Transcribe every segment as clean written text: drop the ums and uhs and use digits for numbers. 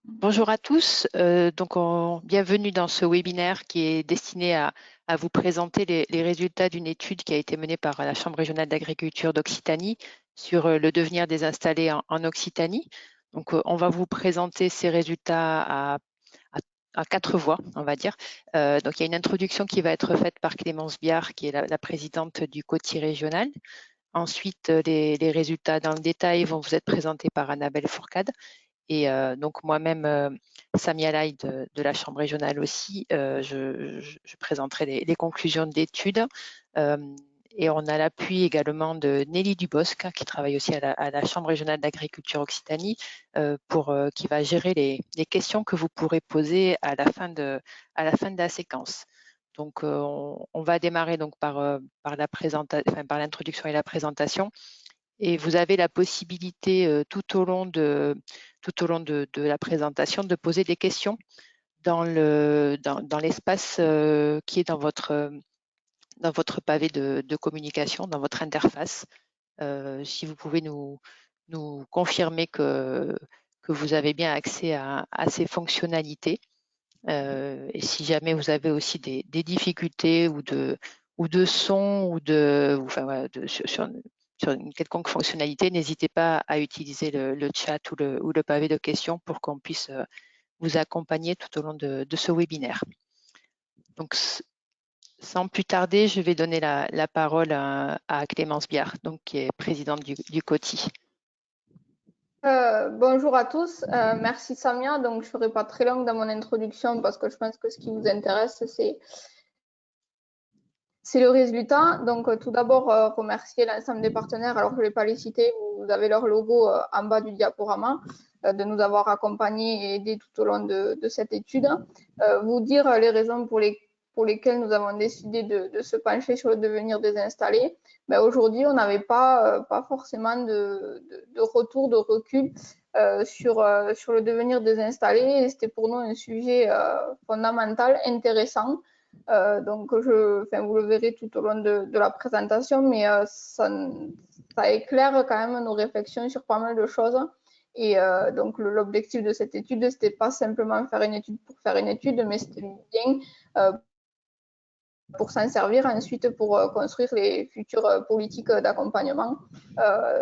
Bonjour à tous, bienvenue dans ce webinaire qui est destiné à vous présenter les résultats d'une étude qui a été menée par la Chambre régionale d'agriculture d'Occitanie sur le devenir des installés en Occitanie. Donc, on va vous présenter ces résultats à 4 voix, on va dire. Donc, il y a une introduction qui va être faite par Clémence Biard, qui est la présidente du COTI régional. Ensuite, les résultats dans le détail vont vous être présentés par Annabelle Fourcade. Et donc moi-même, Samia Lai de la Chambre régionale aussi, je présenterai les conclusions de l'étude. Et on a l'appui également de Nelly Dubosc, qui travaille aussi à la Chambre régionale d'agriculture Occitanie, qui va gérer les questions que vous pourrez poser à la fin de la séquence. Donc, on va démarrer donc par l'introduction et la présentation. Et vous avez la possibilité tout au long de la présentation de poser des questions dans l'espace qui est dans votre pavé de communication, dans votre interface. Si vous pouvez nous confirmer que vous avez bien accès à ces fonctionnalités. Et si jamais vous avez aussi des difficultés ou de son sur une quelconque fonctionnalité, n'hésitez pas à utiliser le chat ou le pavé de questions pour qu'on puisse vous accompagner tout au long de ce webinaire. Donc, sans plus tarder, je vais donner la parole à Clémence Biard, donc, qui est présidente du COTI. Bonjour à tous, merci Samia. Donc, je ne serai pas très longue dans mon introduction parce que je pense que ce qui vous intéresse, c'est le résultat. Donc, tout d'abord, remercier l'ensemble des partenaires. Alors, je ne vais pas les citer, vous avez leur logo en bas du diaporama, de nous avoir accompagnés et aidés tout au long de cette étude. Vous dire les raisons pour lesquelles nous avons décidé de se pencher sur le devenir des installés. Aujourd'hui, on n'avait pas forcément de retour, de recul sur le devenir des installés. Et c'était pour nous un sujet fondamental, intéressant. Donc, vous le verrez tout au long de la présentation, mais ça éclaire quand même nos réflexions sur pas mal de choses. Et donc, l'objectif de cette étude, c'était pas simplement faire une étude pour faire une étude, mais c'était bien pour s'en servir ensuite pour construire les futures politiques d'accompagnement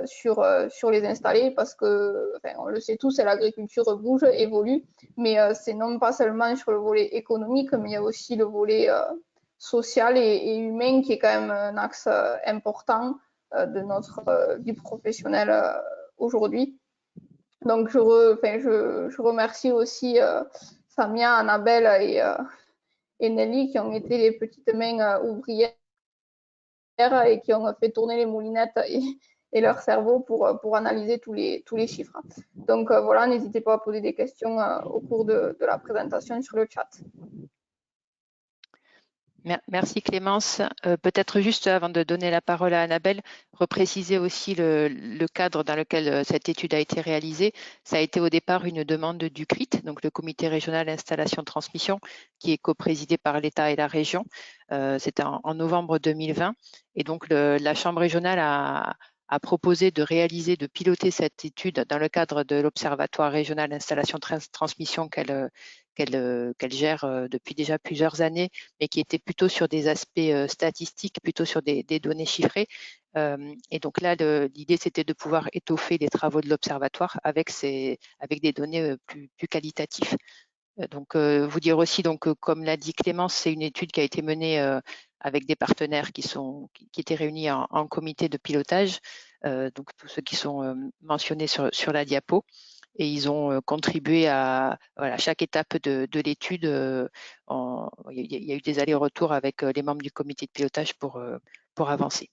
sur les installés, parce que, on le sait tous, l'agriculture bouge, évolue, mais c'est non pas seulement sur le volet économique, mais il y a aussi le volet social et humain qui est quand même un axe important de notre vie professionnelle aujourd'hui. Donc, je remercie aussi Samia, Annabelle et Nelly, qui ont été les petites mains ouvrières et qui ont fait tourner les moulinettes et leur cerveau pour analyser tous les chiffres. Donc voilà, n'hésitez pas à poser des questions au cours de la présentation sur le chat. Merci Clémence. Peut-être juste avant de donner la parole à Annabelle, repréciser aussi le cadre dans lequel cette étude a été réalisée. Ça a été au départ une demande du CRIT, donc le Comité régional installation transmission, qui est coprésidé par l'État et la région. C'était en novembre 2020. Et donc la Chambre régionale a proposé de piloter cette étude dans le cadre de l'Observatoire régional d'installation transmission qu'elle gère depuis déjà plusieurs années, mais qui était plutôt sur des aspects statistiques, plutôt sur des données chiffrées. Et donc là, l'idée, c'était de pouvoir étoffer les travaux de l'Observatoire avec des données plus qualitatives. Donc, vous dire aussi, donc, comme l'a dit Clémence, c'est une étude qui a été menée avec des partenaires qui étaient réunis en comité de pilotage, donc tous ceux qui sont mentionnés sur la diapo. Et ils ont contribué à chaque étape de l'étude. Il y a eu des allers-retours avec les membres du comité de pilotage pour avancer.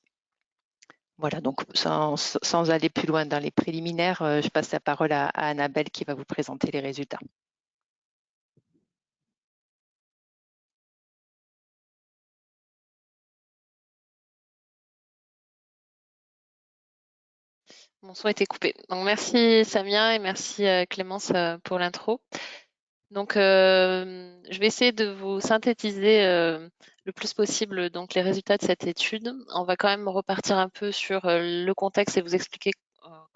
Voilà, donc sans aller plus loin dans les préliminaires, je passe la parole à Annabelle qui va vous présenter les résultats. Mon son était coupé. Donc merci Samia et merci Clémence pour l'intro. Donc je vais essayer de vous synthétiser le plus possible donc les résultats de cette étude. On va quand même repartir un peu sur le contexte et vous expliquer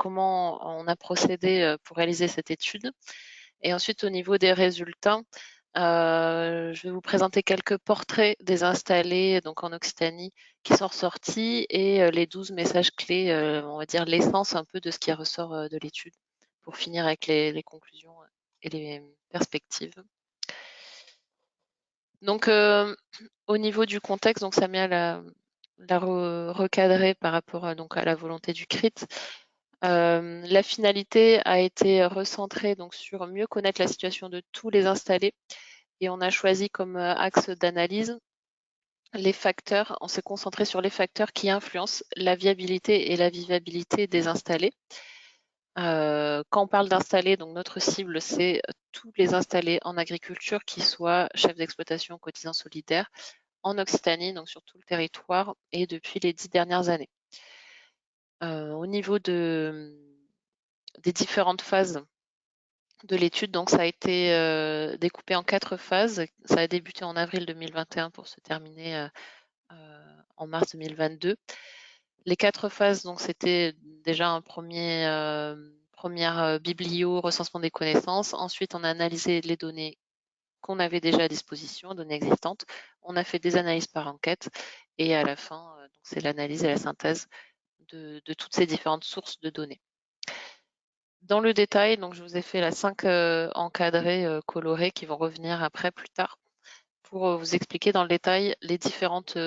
comment on a procédé pour réaliser cette étude. Et ensuite, au niveau des résultats, je vais vous présenter quelques portraits des installés donc en Occitanie qui sont ressortis et les 12 messages clés, on va dire l'essence un peu de ce qui ressort de l'étude, pour finir avec les conclusions et les perspectives. Donc, au niveau du contexte, donc Samia l'a recadré par rapport donc à la volonté du CRIT. La finalité a été recentrée donc sur mieux connaître la situation de tous les installés et on a choisi comme axe d'analyse les facteurs, on s'est concentré sur les facteurs qui influencent la viabilité et la vivabilité des installés. Quand on parle d'installés, donc notre cible, c'est tous les installés en agriculture qui soient chefs d'exploitation, cotisants solidaires, en Occitanie, donc sur tout le territoire, et depuis les 10 dernières années. Au niveau des différentes phases de l'étude, donc ça a été découpé en 4 phases. Ça a débuté en avril 2021 pour se terminer en mars 2022. Les 4 phases, donc c'était déjà un première biblio, recensement des connaissances. Ensuite, on a analysé les données qu'on avait déjà à disposition, données existantes. On a fait des analyses par enquête et à la fin, c'est l'analyse et la synthèse de toutes ces différentes sources de données. Dans le détail, donc je vous ai fait 5 encadrés colorés qui vont revenir après plus tard pour vous expliquer dans le détail les différentes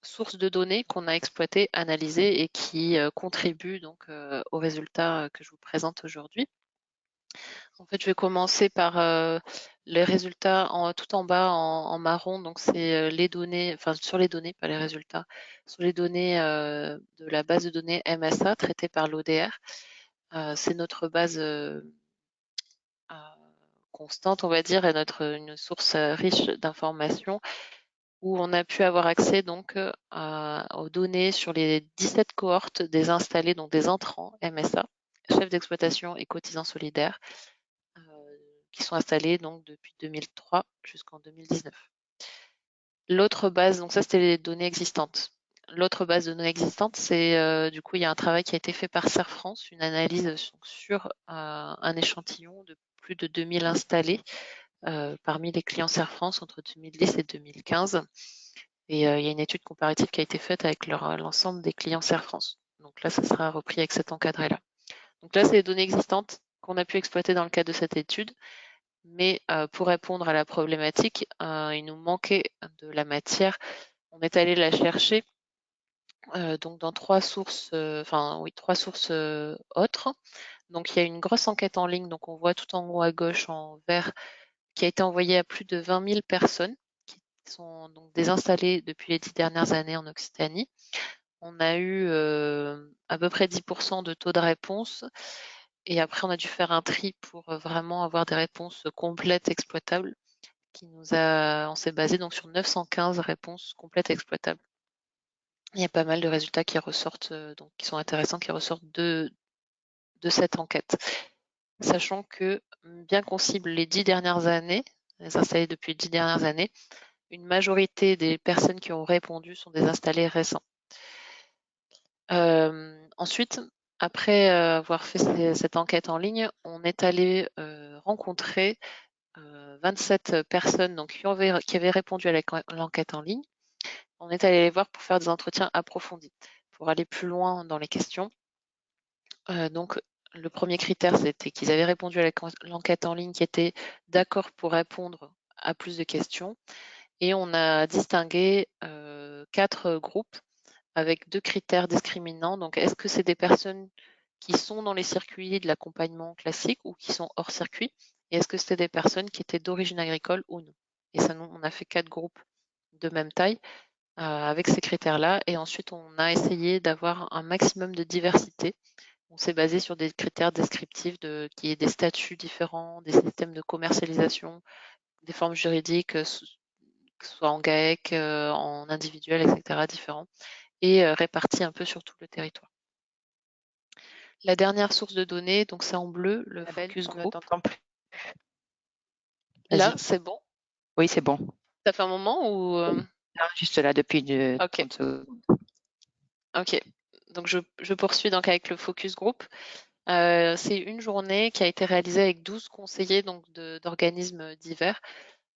sources de données qu'on a exploitées, analysées et qui contribuent donc aux résultats que je vous présente aujourd'hui. En fait, je vais commencer par les résultats tout en bas en marron. Donc, c'est les données, enfin sur les données, pas les résultats, sur les données de la base de données MSA traitée par l'ODR. C'est notre base constante, on va dire, et une source riche d'informations où on a pu avoir accès donc aux données sur les 17 cohortes des installés, donc des entrants MSA, chefs d'exploitation et cotisants solidaires, qui sont installés donc depuis 2003 jusqu'en 2019. L'autre base, donc ça c'était les données existantes. L'autre base de données existantes, c'est du coup il y a un travail qui a été fait par Serre France, une analyse sur un échantillon de plus de 2000 installés parmi les clients Serre France entre 2010 et 2015. Et il y a une étude comparative qui a été faite avec l'ensemble des clients Serre France. Donc là, ça sera repris avec cet encadré-là. Donc là, c'est les données existantes qu'on a pu exploiter dans le cadre de cette étude. Mais pour répondre à la problématique, il nous manquait de la matière. On est allé la chercher donc dans 3 sources, autres. Donc il y a une grosse enquête en ligne, donc on voit tout en haut à gauche en vert, qui a été envoyée à plus de 20 000 personnes qui sont donc désinstallées depuis les 10 dernières années en Occitanie. On a eu à peu près 10% de taux de réponse. Et après, on a dû faire un tri pour vraiment avoir des réponses complètes exploitables. On s'est basé donc sur 915 réponses complètes exploitables. Il y a pas mal de résultats qui ressortent, donc qui sont intéressants, qui ressortent de cette enquête. Sachant que, bien qu'on cible les 10 dernières années, les installés depuis les 10 dernières années, une majorité des personnes qui ont répondu sont des installés récents. Ensuite, après avoir fait cette enquête en ligne, on est allé rencontrer 27 personnes donc, qui avaient répondu à l'enquête en ligne. On est allé les voir pour faire des entretiens approfondis, pour aller plus loin dans les questions. Donc, le premier critère, c'était qu'ils avaient répondu à l'enquête en ligne, qui était d'accord pour répondre à plus de questions. Et on a distingué 4 groupes avec 2 critères discriminants. Donc, est-ce que c'est des personnes qui sont dans les circuits de l'accompagnement classique ou qui sont hors circuit? Et est-ce que c'était des personnes qui étaient d'origine agricole ou non? Et ça, on a fait 4 groupes de même taille avec ces critères-là. Et ensuite, on a essayé d'avoir un maximum de diversité. On s'est basé sur des critères descriptifs qui est des statuts différents, des systèmes de commercialisation, des formes juridiques, que ce soit en GAEC, en individuel, etc., différents, et répartis un peu sur tout le territoire. La dernière source de données, donc c'est en bleu, le focus group. On ne t'entend plus. Là, c'est bon? Oui, c'est bon. Ça fait un moment ou Non, juste là, depuis Ok. 30 secondes. Ok. donc je poursuis donc avec le focus group. C'est une journée qui a été réalisée avec 12 conseillers donc d'organismes divers,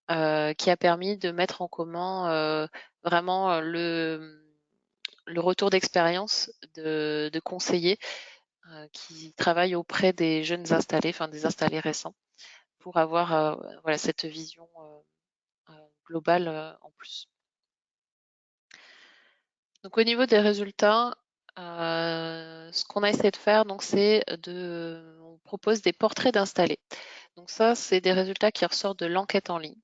qui a permis de mettre en commun vraiment le retour d'expérience de conseillers qui travaillent auprès des jeunes installés, enfin des installés récents, pour avoir voilà, cette vision globale en plus. Donc au niveau des résultats, ce qu'on a essayé de faire, donc on propose des portraits d'installés. Donc ça, c'est des résultats qui ressortent de l'enquête en ligne.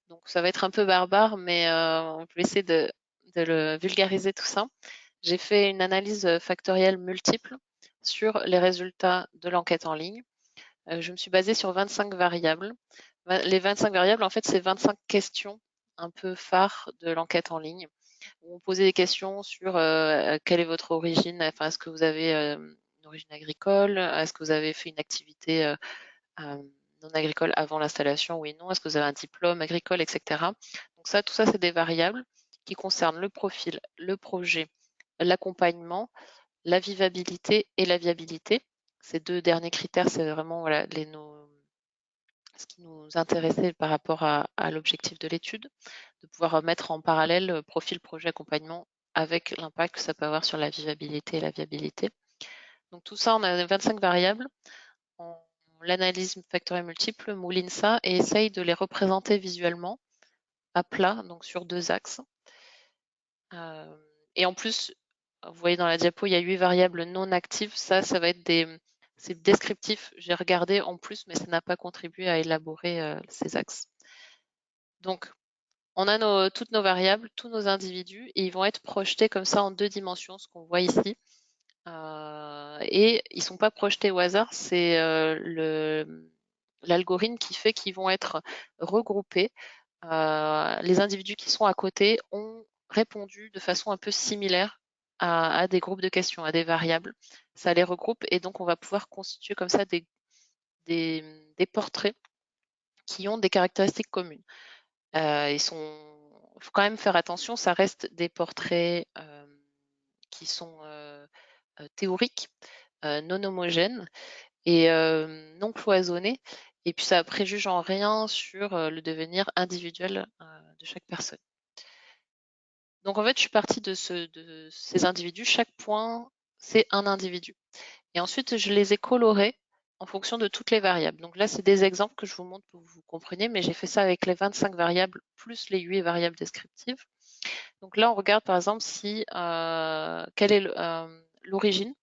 Donc ça va être un peu barbare, mais on peut essayer de le vulgariser tout ça. J'ai fait une analyse factorielle multiple sur les résultats de l'enquête en ligne. Je me suis basée sur 25 variables. Les 25 variables, en fait, c'est 25 questions un peu phares de l'enquête en ligne, où on posait des questions sur quelle est votre origine, enfin, est-ce que vous avez une origine agricole, est-ce que vous avez fait une activité non agricole avant l'installation, oui, non, est-ce que vous avez un diplôme agricole, etc. Donc ça, tout ça, c'est des variables qui concernent le profil, le projet, l'accompagnement, la vivabilité et la viabilité. Ces deux derniers critères, c'est vraiment voilà, ce qui nous intéressait par rapport à l'objectif de l'étude, de pouvoir mettre en parallèle profil, projet, accompagnement avec l'impact que ça peut avoir sur la vivabilité et la viabilité. Donc tout ça, on a 25 variables. L'analyse factorielle multiple mouline ça et essaye de les représenter visuellement à plat, donc sur 2 axes. Et en plus, vous voyez dans la diapo, il y a 8 variables non actives. Ça va être c'est descriptif. J'ai regardé en plus, mais ça n'a pas contribué à élaborer ces axes. Donc, on a toutes nos variables, tous nos individus, et ils vont être projetés comme ça en 2 dimensions, ce qu'on voit ici. Et ils ne sont pas projetés au hasard, c'est l'algorithme qui fait qu'ils vont être regroupés. Les individus qui sont à côté ont répondu de façon un peu similaire à des groupes de questions, à des variables. Ça les regroupe et donc on va pouvoir constituer comme ça des portraits qui ont des caractéristiques communes. Il faut quand même faire attention, ça reste des portraits qui sont théoriques, non homogènes et non cloisonnés. Et puis ça préjuge en rien sur le devenir individuel de chaque personne. Donc en fait, je suis partie de ces individus. Chaque point, c'est un individu. Et ensuite, je les ai colorés en fonction de toutes les variables. Donc là, c'est des exemples que je vous montre pour que vous compreniez, mais j'ai fait ça avec les 25 variables plus les 8 variables descriptives. Donc là, on regarde par exemple si quelle est l'origine,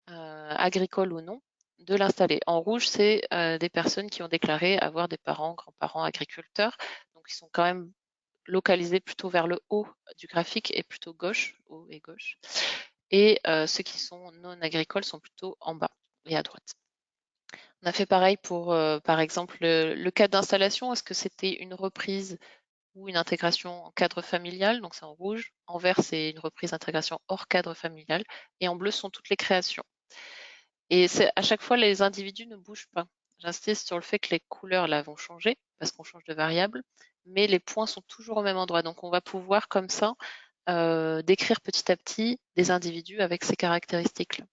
agricole ou non, de l'installé. En rouge, c'est des personnes qui ont déclaré avoir des parents, grands-parents agriculteurs. Donc ils sont quand même localisés plutôt vers le haut du graphique et plutôt gauche, haut et gauche. Et ceux qui sont non agricoles sont plutôt en bas et à droite. On a fait pareil pour, par exemple, le cas d'installation. Est-ce que c'était une reprise ou une intégration en cadre familial? Donc c'est en rouge. En vert, c'est une reprise d'intégration hors cadre familial. Et en bleu sont toutes les créations. Et à chaque fois, les individus ne bougent pas. J'insiste sur le fait que les couleurs là vont changer parce qu'on change de variable, mais les points sont toujours au même endroit. Donc on va pouvoir comme ça décrire petit à petit des individus avec ces caractéristiques-là.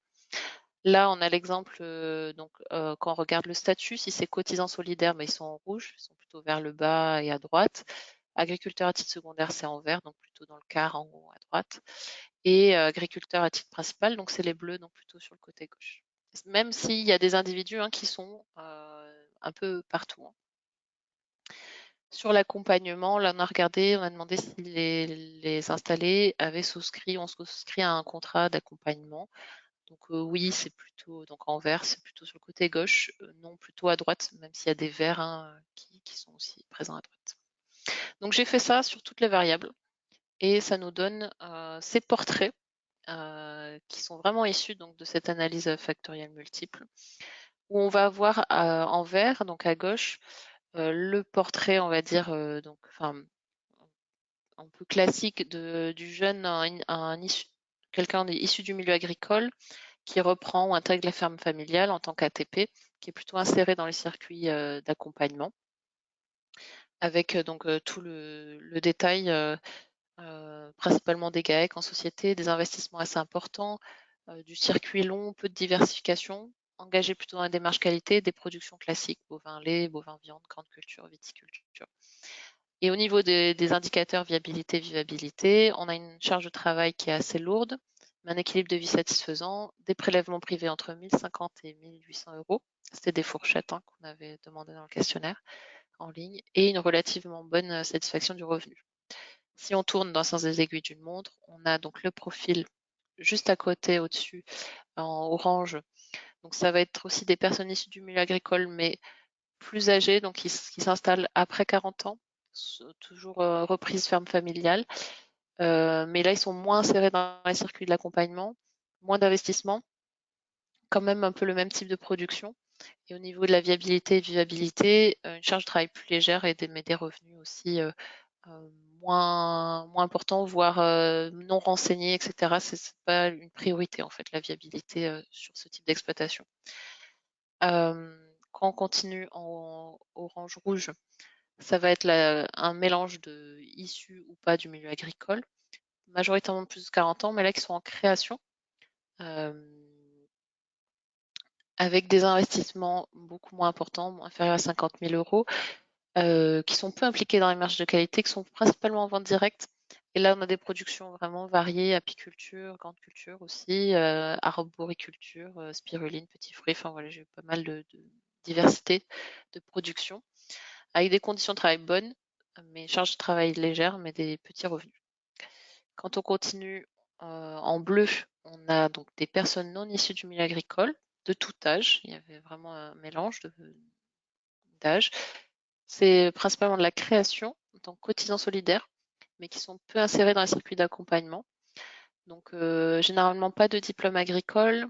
Là, on a l'exemple, quand on regarde le statut, si c'est cotisant solidaire, ils sont en rouge, ils sont plutôt vers le bas et à droite. Agriculteur à titre secondaire, c'est en vert, donc plutôt dans le quart en haut à droite. Et agriculteur à titre principal, donc c'est les bleus, donc plutôt sur le côté gauche. Même s'il y a des individus qui sont un peu partout. Sur l'accompagnement, là on a regardé, on a demandé si les installés ont souscrit à un contrat d'accompagnement. Donc oui, c'est plutôt donc en vert, c'est plutôt sur le côté gauche, non plutôt à droite, même s'il y a des verts qui sont aussi présents à droite. Donc j'ai fait ça sur toutes les variables et ça nous donne ces portraits qui sont vraiment issus donc de cette analyse factorielle multiple, où on va avoir en vert, donc à gauche, le portrait, on va dire, un peu classique du jeune, quelqu'un issu du milieu agricole qui reprend ou intègre la ferme familiale en tant qu'ATP, qui est plutôt inséré dans les circuits d'accompagnement, avec donc tout le détail, principalement des GAEC en société, des investissements assez importants, du circuit long, peu de diversification, engagé plutôt dans la démarche qualité, des productions classiques, bovin lait, bovin viande, grande culture, viticulture. Et au niveau des indicateurs viabilité, vivabilité, on a une charge de travail qui est assez lourde, mais un équilibre de vie satisfaisant, des prélèvements privés entre 1050 et 1800 euros. C'était des fourchettes qu'on avait demandé dans le questionnaire en ligne, et une relativement bonne satisfaction du revenu. Si on tourne dans le sens des aiguilles d'une montre, on a donc le profil juste à côté, au-dessus, en orange. Donc ça va être aussi des personnes issues du milieu agricole, mais plus âgées, donc qui s'installent après 40 ans, toujours reprise ferme familiale. Mais là, ils sont moins insérés dans les circuits de l'accompagnement, moins d'investissement, quand même un peu le même type de production. Et au niveau de la viabilité et vivabilité, une charge de travail plus légère et mais des revenus aussi moins importants, voire non renseignés, etc. C'est pas une priorité en fait, la viabilité sur ce type d'exploitation. Quand on continue en orange-rouge, ça va être un mélange de issus ou pas du milieu agricole, majoritairement plus de 40 ans, mais là qui sont en création, avec des investissements beaucoup moins importants, inférieurs à 50 000 euros, qui sont peu impliqués dans les marges de qualité, qui sont principalement en vente directe. Et là, on a des productions vraiment variées, apiculture, grande culture aussi, arboriculture, spiruline, petits fruits. Enfin voilà, j'ai eu pas mal de diversité de production, avec des conditions de travail bonnes, mais charges de travail légères, mais des petits revenus. Quand on continue en bleu, on a donc des personnes non issues du milieu agricole, de tout âge. Il y avait vraiment un mélange d'âge. C'est principalement de la création, donc cotisants solidaires, mais qui sont peu insérés dans les circuits d'accompagnement. Donc, généralement pas de diplôme agricole,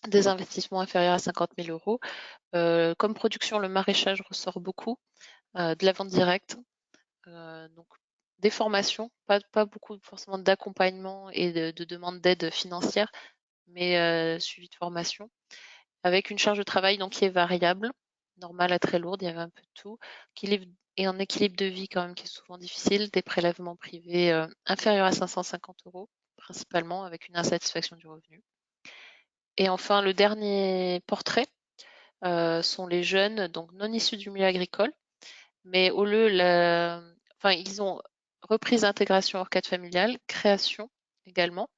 des investissements inférieurs à 50 000 euros. Comme production, le maraîchage ressort beaucoup, de la vente directe, donc des formations, pas beaucoup forcément d'accompagnement et de demande d'aide financière, mais suivi de formation, avec une charge de travail donc qui est variable, normale à très lourde, il y avait un peu de tout, et un équilibre de vie quand même qui est souvent difficile, des prélèvements privés inférieurs à 550 euros, principalement avec une insatisfaction du revenu. Et enfin, le dernier portrait sont les jeunes, donc non issus du milieu agricole, mais au lieu, enfin, ils ont reprise d'intégration hors cadre familial, création également.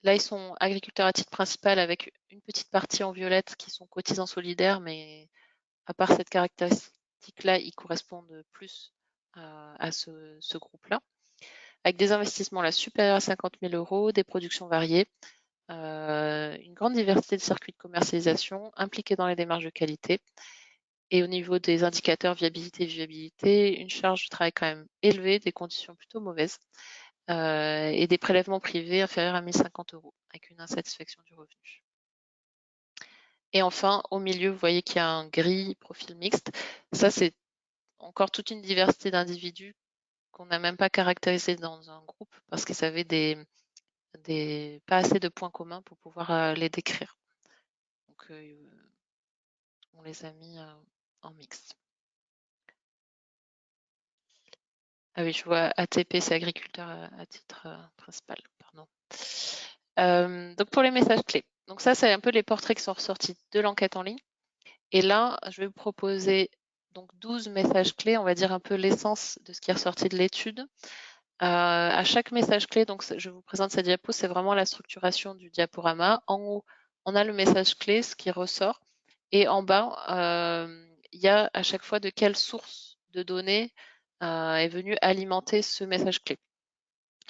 Là, ils sont agriculteurs à titre principal avec une petite partie en violette qui sont cotisants solidaires, mais à part cette caractéristique-là, ils correspondent plus à ce groupe-là. Avec des investissements là supérieurs à 50 000 euros, des productions variées, une grande diversité de circuits de commercialisation impliqués dans les démarches de qualité. Et au niveau des indicateurs viabilité et vivabilité, une charge de travail quand même élevée, des conditions plutôt mauvaises, et des prélèvements privés inférieurs à 1050 euros, avec une insatisfaction du revenu. Et enfin, au milieu, vous voyez qu'il y a un gris profil mixte. Ça, c'est encore toute une diversité d'individus qu'on n'a même pas caractérisé dans un groupe parce qu'ils avaient pas assez de points communs pour pouvoir les décrire. Donc, on les a mis en mixte. Ah oui, je vois ATP, c'est agriculteur à titre principal, pardon. Donc pour les messages clés. Donc ça, c'est un peu les portraits qui sont ressortis de l'enquête en ligne. Et là, je vais vous proposer donc 12 messages clés, on va dire un peu l'essence de ce qui est ressorti de l'étude. À chaque message clé, donc je vous présente cette diapo, c'est vraiment la structuration du diaporama. En haut, on a le message clé, ce qui ressort. Et en bas, il y a à chaque fois de quelle source de données est venue alimenter ce message clé.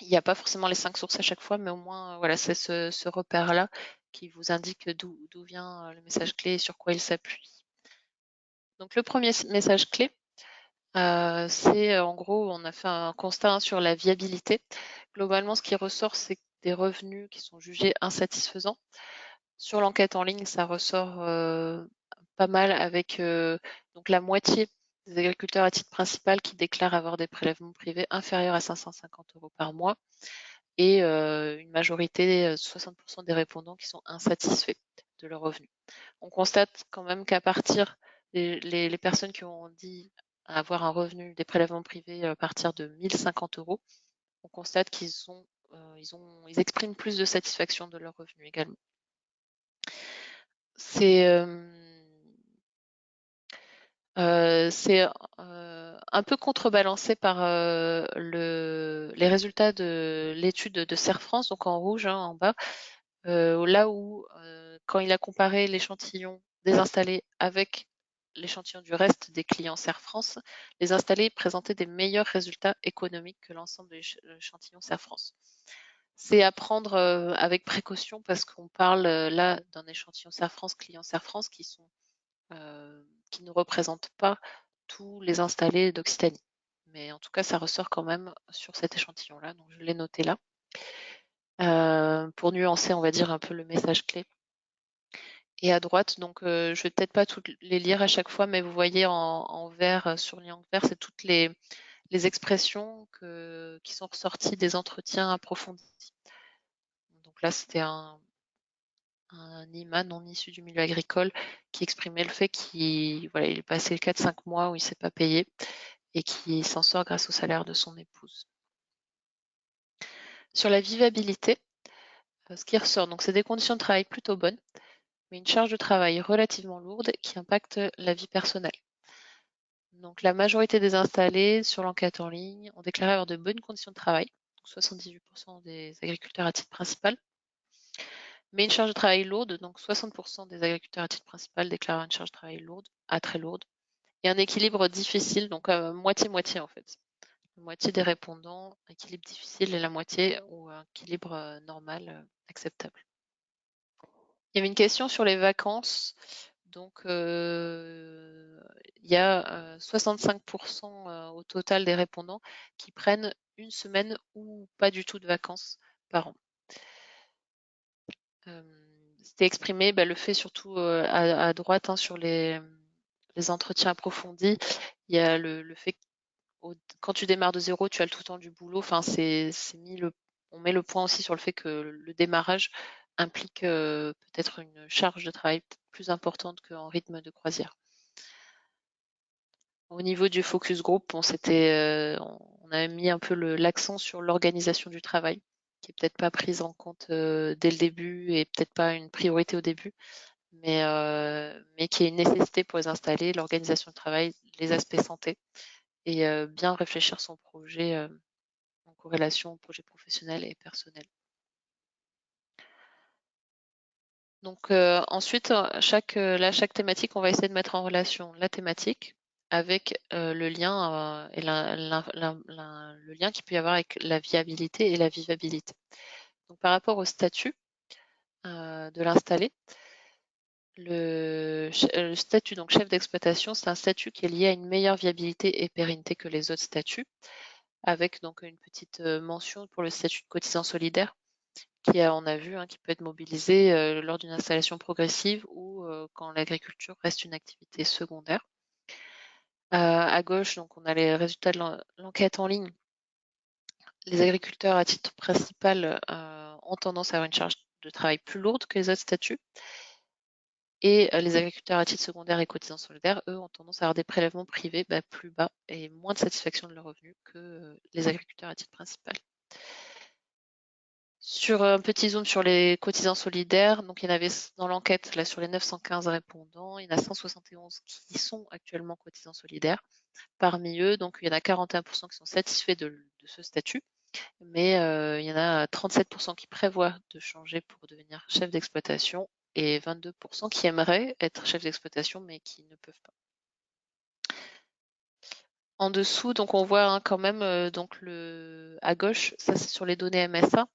Il n'y a pas forcément les 5 sources à chaque fois, mais au moins, voilà, c'est ce repère-là qui vous indique d'où vient le message clé et sur quoi il s'appuie. Donc, le premier message clé, c'est en gros, on a fait un constat sur la viabilité. Globalement, ce qui ressort, c'est des revenus qui sont jugés insatisfaisants. Sur l'enquête en ligne, ça ressort pas mal avec donc la moitié des agriculteurs à titre principal qui déclarent avoir des prélèvements privés inférieurs à 550 euros par mois et une majorité, 60% des répondants qui sont insatisfaits de leurs revenus. On constate quand même qu'à partir les personnes qui ont dit avoir un revenu des prélèvements privés à partir de 1050 euros, on constate qu'ils ont ils expriment plus de satisfaction de leurs revenus également. C'est un peu contrebalancé par les résultats de l'étude de Serre France, donc en rouge en bas, là où quand il a comparé l'échantillon des installés avec l'échantillon du reste des clients Serre France, les installés présentaient des meilleurs résultats économiques que l'ensemble de l'échantillon Serre France. C'est à prendre avec précaution parce qu'on parle là d'un échantillon Serre France, clients Serre France qui ne représentent pas tous les installés d'Occitanie. Mais en tout cas, ça ressort quand même sur cet échantillon-là, donc je l'ai noté là. Pour nuancer, on va dire, un peu le message clé. Et à droite, donc je ne vais peut-être pas toutes les lire à chaque fois, mais vous voyez en vert, surligné en vert, c'est toutes les expressions qui sont ressorties des entretiens approfondis. Donc là, c'était un IMA non issu du milieu agricole qui exprimait le fait qu'il est passé 4-5 mois où il ne s'est pas payé et qui s'en sort grâce au salaire de son épouse. Sur la vivabilité, ce qui ressort, donc c'est des conditions de travail plutôt bonnes, mais une charge de travail relativement lourde qui impacte la vie personnelle. Donc la majorité des installés sur l'enquête en ligne ont déclaré avoir de bonnes conditions de travail, 78% des agriculteurs à titre principal, mais une charge de travail lourde, donc 60% des agriculteurs à titre principal déclarent une charge de travail lourde, à très lourde, et un équilibre difficile, donc moitié-moitié en fait. La moitié des répondants, équilibre difficile, et la moitié ou un équilibre normal, acceptable. Il y avait une question sur les vacances. Donc, il y a 65% au total des répondants qui prennent une semaine ou pas du tout de vacances par an. C'était exprimé, le fait surtout à droite sur les entretiens approfondis. Il y a le fait que quand tu démarres de zéro, tu as tout le temps du boulot. Enfin, on met le point aussi sur le fait que le démarrage implique peut-être une charge de travail plus importante qu'en rythme de croisière. Au niveau du focus group, on a mis un peu l'accent sur l'organisation du travail, qui est peut-être pas prise en compte dès le début et peut-être pas une priorité au début, mais qui est une nécessité pour les installer, l'organisation du travail, les aspects santé, et bien réfléchir son projet en corrélation au projet professionnel et personnel. Donc ensuite, chaque thématique, on va essayer de mettre en relation la thématique avec le lien et le lien qu'il peut y avoir avec la viabilité et la vivabilité. Donc par rapport au statut de l'installé, le statut donc chef d'exploitation, c'est un statut qui est lié à une meilleure viabilité et pérennité que les autres statuts, avec donc une petite mention pour le statut de cotisant solidaire, on a vu, qui peut être mobilisé lors d'une installation progressive ou quand l'agriculture reste une activité secondaire. À gauche, donc, on a les résultats de l'enquête en ligne. Les agriculteurs à titre principal ont tendance à avoir une charge de travail plus lourde que les autres statuts. Et les agriculteurs à titre secondaire et cotisants solidaires, eux, ont tendance à avoir des prélèvements privés plus bas et moins de satisfaction de leurs revenus que les agriculteurs à titre principal. Sur un petit zoom sur les cotisants solidaires, donc il y en avait dans l'enquête, là sur les 915 répondants, il y en a 171 qui sont actuellement cotisants solidaires. Parmi eux, donc il y en a 41% qui sont satisfaits de ce statut, mais il y en a 37% qui prévoient de changer pour devenir chef d'exploitation et 22% qui aimeraient être chef d'exploitation mais qui ne peuvent pas. En dessous, donc on voit quand même à gauche, ça c'est sur les données MSA.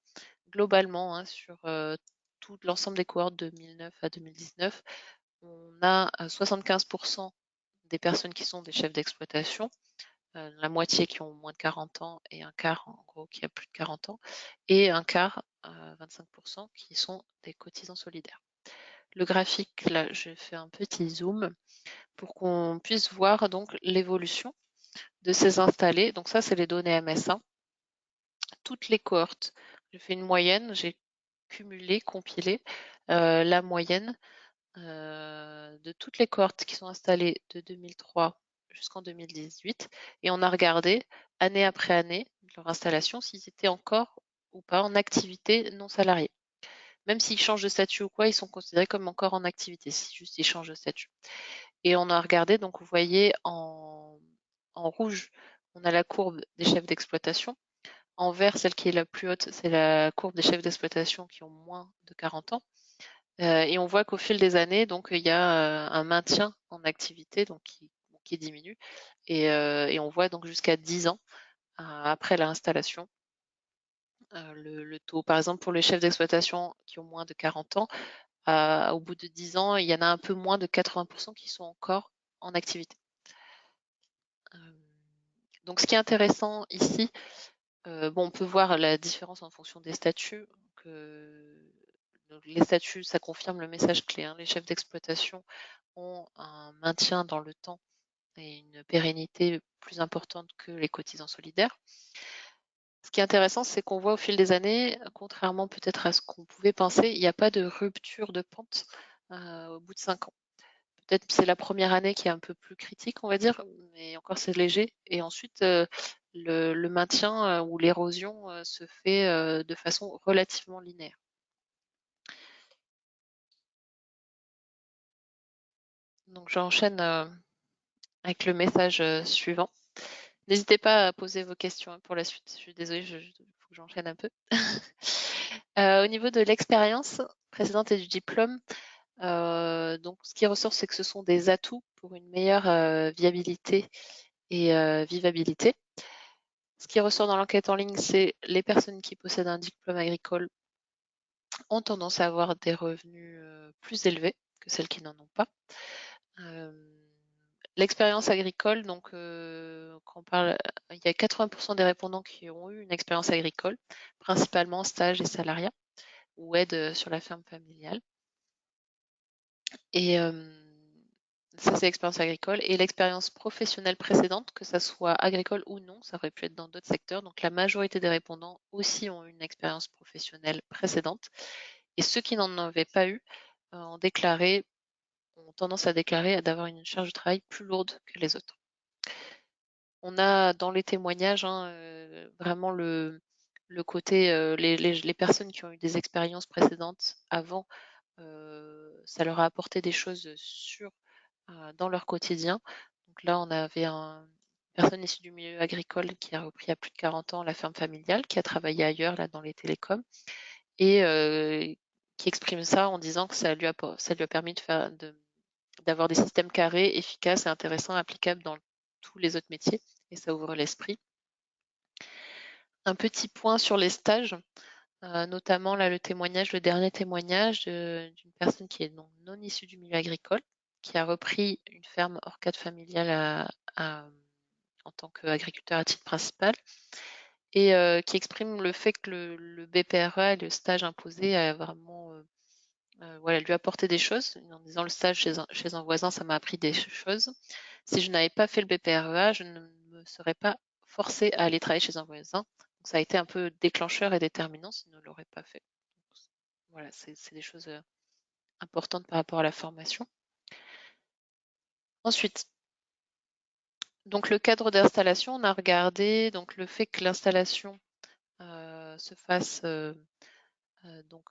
Globalement, sur tout l'ensemble des cohortes de 2009 à 2019, on a 75% des personnes qui sont des chefs d'exploitation, la moitié qui ont moins de 40 ans et un quart en gros qui a plus de 40 ans, et un quart, 25%, qui sont des cotisants solidaires. Le graphique, là, je fais un petit zoom pour qu'on puisse voir donc l'évolution de ces installés. Donc ça, c'est les données MSA. Toutes les cohortes, j'ai fait une moyenne, j'ai cumulé, compilé la moyenne de toutes les cohortes qui sont installées de 2003 jusqu'en 2018 et on a regardé année après année leur installation s'ils étaient encore ou pas en activité non salariée. Même s'ils changent de statut ou quoi, ils sont considérés comme encore en activité, si juste ils changent de statut. Et on a regardé, donc vous voyez en rouge, on a la courbe des chefs d'exploitation. En vert, celle qui est la plus haute, c'est la courbe des chefs d'exploitation qui ont moins de 40 ans. Et on voit qu'au fil des années, donc il y a un maintien en activité, donc qui diminue. Et on voit donc jusqu'à 10 ans après l'installation, le taux. Par exemple, pour les chefs d'exploitation qui ont moins de 40 ans, au bout de 10 ans, il y en a un peu moins de 80% qui sont encore en activité. Donc ce qui est intéressant ici, on peut voir la différence en fonction des statuts. Donc, les statuts, ça confirme le message clé, hein. Les chefs d'exploitation ont un maintien dans le temps et une pérennité plus importante que les cotisants solidaires. Ce qui est intéressant, c'est qu'on voit au fil des années, contrairement peut-être à ce qu'on pouvait penser, il n'y a pas de rupture de pente au bout de 5 ans. Peut-être c'est la première année qui est un peu plus critique, on va dire, mais encore c'est léger. Et ensuite, le maintien ou l'érosion se fait de façon relativement linéaire. Donc j'enchaîne avec le message suivant. N'hésitez pas à poser vos questions pour la suite. Je suis désolée, il faut que j'enchaîne un peu. Au niveau de l'expérience précédente et du diplôme, donc ce qui ressort, c'est que ce sont des atouts pour une meilleure viabilité et vivabilité. Ce qui ressort dans l'enquête en ligne, c'est les personnes qui possèdent un diplôme agricole ont tendance à avoir des revenus plus élevés que celles qui n'en ont pas. L'expérience agricole, donc quand on parle, il y a 80% des répondants qui ont eu une expérience agricole, principalement stage et salariat ou aide sur la ferme familiale. Et ça, c'est l'expérience agricole. Et l'expérience professionnelle précédente, que ça soit agricole ou non, ça aurait pu être dans d'autres secteurs. Donc la majorité des répondants aussi ont eu une expérience professionnelle précédente. Et ceux qui n'en avaient pas eu ont tendance à déclarer d'avoir une charge de travail plus lourde que les autres. On a dans les témoignages vraiment le côté, les personnes qui ont eu des expériences précédentes avant, ça leur a apporté des choses sûres dans leur quotidien. Donc là, on avait une personne issue du milieu agricole qui a repris à plus de 40 ans la ferme familiale, qui a travaillé ailleurs, là, dans les télécoms, et qui exprime ça en disant que ça lui a permis d'avoir des systèmes carrés, efficaces et intéressants, applicables dans tous les autres métiers, et ça ouvre l'esprit. Un petit point sur les stages, notamment là le dernier témoignage d'une personne qui est non issue du milieu agricole, qui a repris une ferme hors cadre familial en tant qu'agriculteur à titre principal, et qui exprime le fait que le BPREA, le stage imposé, a vraiment lui apporté des choses, en disant le stage chez un voisin, ça m'a appris des choses. Si je n'avais pas fait le BPREA, je ne me serais pas forcée à aller travailler chez un voisin. Donc ça a été un peu déclencheur et déterminant si je ne l'aurais pas fait. Voilà, c'est des choses importantes par rapport à la formation. Ensuite, donc le cadre d'installation, on a regardé donc le fait que l'installation se fasse donc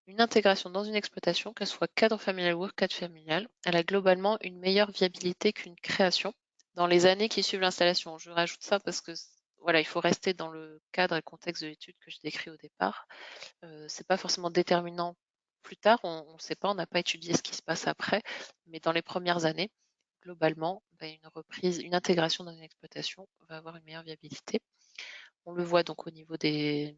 une intégration dans une exploitation, qu'elle soit cadre familial ou hors cadre familial, elle a globalement une meilleure viabilité qu'une création dans les années qui suivent l'installation. Je rajoute ça parce que voilà, il faut rester dans le cadre et le contexte de l'étude que je décris au départ. C'est pas forcément déterminant plus tard, on ne sait pas, on n'a pas étudié ce qui se passe après, mais dans les premières années, globalement, une intégration dans une exploitation va avoir une meilleure viabilité. On le voit donc au niveau de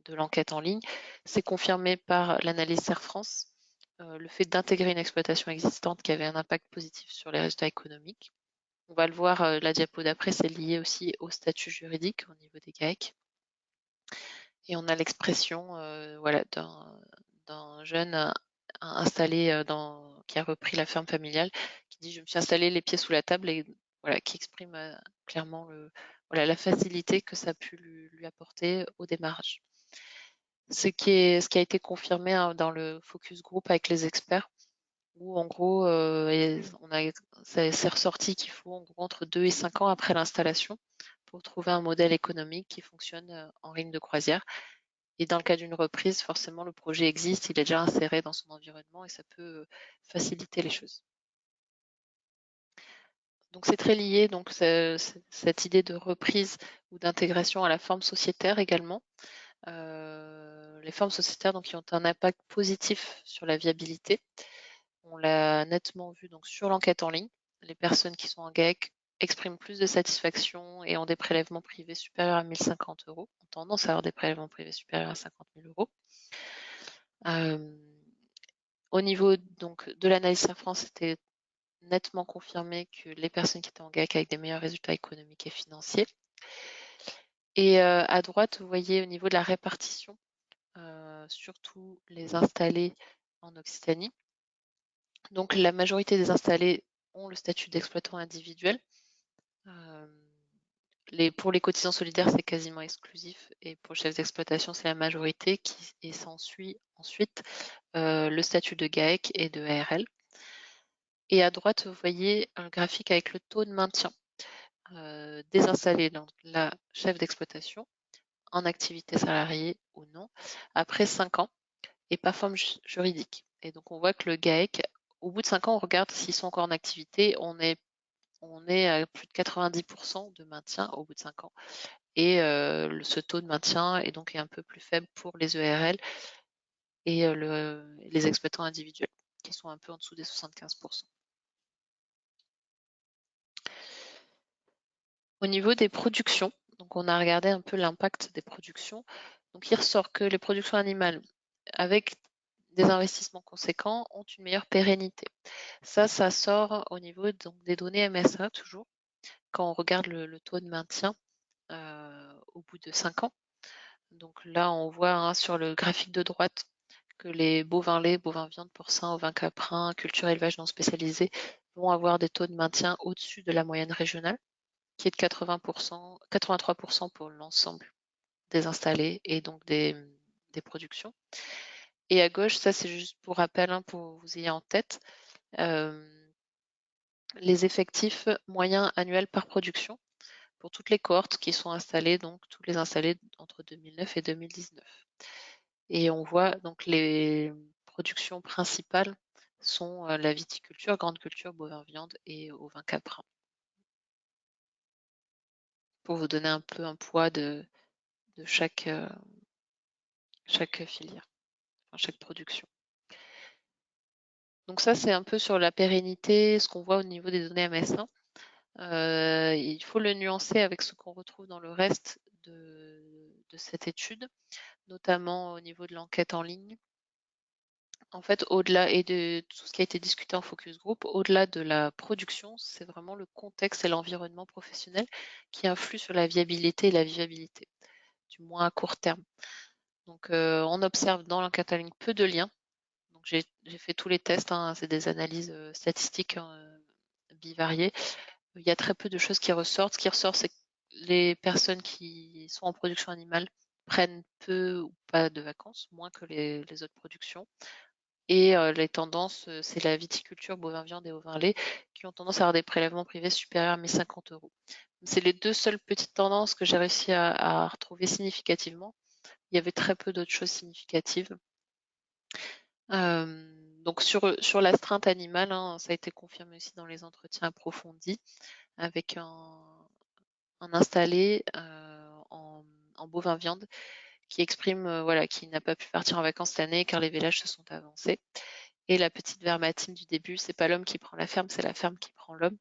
l'enquête en ligne. C'est confirmé par l'analyse Serre France, le fait d'intégrer une exploitation existante qui avait un impact positif sur les résultats économiques. On va le voir, la diapo d'après, c'est lié aussi au statut juridique au niveau des GAEC. Et on a l'expression d'un jeune installé qui a repris la ferme familiale, qui dit « je me suis installé les pieds sous la table » et voilà, qui exprime clairement la facilité que ça a pu lui apporter au démarrage. Ce qui a été confirmé dans le focus group avec les experts, où en gros, c'est ressorti qu'il faut en gros entre 2 et 5 ans après l'installation pour trouver un modèle économique qui fonctionne en ligne de croisière. Et dans le cas d'une reprise, forcément, le projet existe, il est déjà inséré dans son environnement et ça peut faciliter les choses. Donc c'est très lié, donc cette idée de reprise ou d'intégration à la forme sociétaire également. Les formes sociétaires donc, qui ont un impact positif sur la viabilité. On l'a nettement vu donc, sur l'enquête en ligne. Les personnes qui sont en GAEC expriment plus de satisfaction et ont des prélèvements privés supérieurs à 1 050 €, ont tendance à avoir des prélèvements privés supérieurs à 50 000 €. Au niveau donc, de l'analyse France, c'était nettement confirmé que les personnes qui étaient en GAEC avec des meilleurs résultats économiques et financiers. Et à droite, vous voyez au niveau de la répartition, surtout les installés en Occitanie. Donc la majorité des installés ont le statut d'exploitant individuel. Pour les cotisants solidaires, c'est quasiment exclusif. Et pour le chef d'exploitation, c'est la majorité et s'ensuit ensuite le statut de GAEC et de ARL. Et à droite, vous voyez un graphique avec le taux de maintien des installés, donc la chef d'exploitation, en activité salariée ou non, après 5 ans et pas forme juridique. Et donc on voit que le GAEC, au bout de 5 ans, on regarde s'ils sont encore en activité, on est à plus de 90% de maintien au bout de 5 ans. Et ce taux de maintien est donc un peu plus faible pour les ERL et les exploitants individuels, qui sont un peu en dessous des 75%. Au niveau des productions, donc on a regardé un peu l'impact des productions. Donc il ressort que les productions animales, avec des investissements conséquents, ont une meilleure pérennité. Ça sort au niveau donc, des données MSA toujours, quand on regarde le taux de maintien au bout de 5 ans. Donc là, on voit sur le graphique de droite que les bovins laits, bovins viande, porcins, ovins caprins, culture élevage non spécialisé vont avoir des taux de maintien au-dessus de la moyenne régionale, qui est de 80%, 83% pour l'ensemble des installés et donc des productions. Et à gauche, ça c'est juste pour rappel, pour que vous ayez en tête, les effectifs moyens annuels par production pour toutes les cohortes qui sont installées, donc tous les installés entre 2009 et 2019. Et on voit donc les productions principales sont la viticulture, grande culture, bovin viande et ovin caprin. Pour vous donner un peu un poids de chaque filière, enfin, chaque production. Donc ça, c'est un peu sur la pérennité, ce qu'on voit au niveau des données MSA. Il faut le nuancer avec ce qu'on retrouve dans le reste de cette étude, notamment au niveau de l'enquête en ligne. En fait, au-delà et de tout ce qui a été discuté en focus group, au-delà de la production, c'est vraiment le contexte et l'environnement professionnel qui influent sur la viabilité et la vivabilité, du moins à court terme. Donc, on observe dans l'enquête en ligne peu de liens. Donc, j'ai fait tous les tests, c'est des analyses statistiques bivariées. Il y a très peu de choses qui ressortent. Ce qui ressort, c'est que les personnes qui sont en production animale prennent peu ou pas de vacances, moins que les autres productions. Et les tendances, c'est la viticulture, bovin viande et ovin lait, qui ont tendance à avoir des prélèvements privés supérieurs à 1 050 €. C'est les deux seules petites tendances que j'ai réussi à retrouver significativement. Il y avait très peu d'autres choses significatives. Donc sur l'astreinte animale, ça a été confirmé aussi dans les entretiens approfondis avec un installé en bovin viande qui exprime qui n'a pas pu partir en vacances cette année car les vélages se sont avancés. Et la petite verbatim du début, c'est pas l'homme qui prend la ferme, c'est la ferme qui prend l'homme,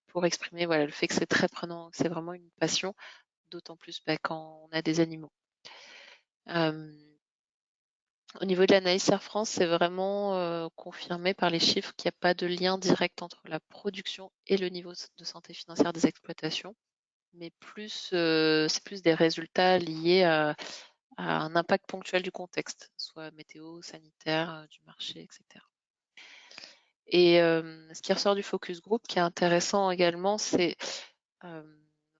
pour exprimer le fait que c'est très prenant, que c'est vraiment une passion, d'autant plus quand on a des animaux. Au niveau de l'analyse Air France, c'est vraiment confirmé par les chiffres qu'il n'y a pas de lien direct entre la production et le niveau de santé financière des exploitations, mais c'est plus des résultats liés à un impact ponctuel du contexte, soit météo, sanitaire, du marché, etc. Et ce qui ressort du focus group, qui est intéressant également, c'est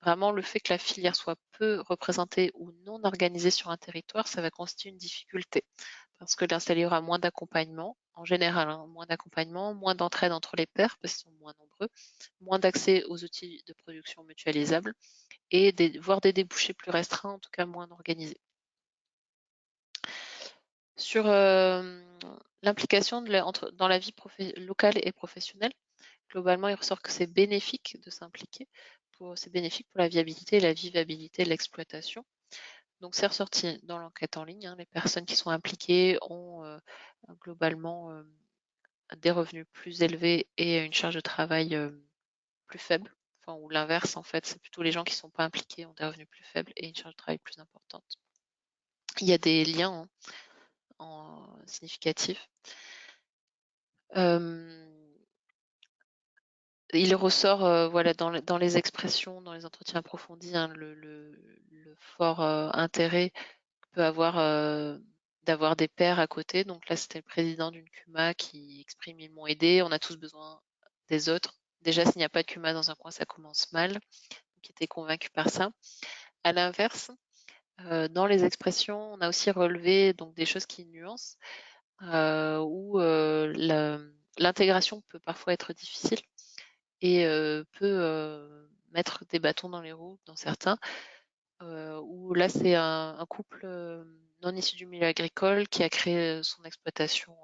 vraiment le fait que la filière soit peu représentée ou non organisée sur un territoire, ça va constituer une difficulté parce que l'installé aura moins d'accompagnement en général, hein, moins d'accompagnement, moins d'entraide entre les pairs parce qu'ils sont moins nombreux, moins d'accès aux outils de production mutualisables et voire des débouchés plus restreints, en tout cas moins organisés. Sur l'implication dans la vie locale et professionnelle, globalement, il ressort que c'est bénéfique de s'impliquer. C'est bénéfique pour la viabilité et la vivabilité de l'exploitation. Donc, c'est ressorti dans l'enquête en ligne. Hein, les personnes qui sont impliquées ont globalement des revenus plus élevés et une charge de travail plus faible. Enfin, ou l'inverse, en fait, c'est plutôt les gens qui ne sont pas impliqués ont des revenus plus faibles et une charge de travail plus importante. Il y a des liens significatifs. Il ressort voilà, dans les expressions, dans les entretiens approfondis, hein, le fort intérêt que peut avoir d'avoir des pairs à côté. Donc là, c'était le président d'une CUMA qui exprime ils m'ont aidé, on a tous besoin des autres. Déjà, s'il n'y a pas de CUMA dans un coin, ça commence mal. Donc, il était convaincu par ça. À l'inverse, dans les expressions, on a aussi relevé donc, des choses qui nuancent, où l'intégration peut parfois être difficile et peut mettre des bâtons dans les roues dans certains, où là c'est un couple non issu du milieu agricole qui a créé son exploitation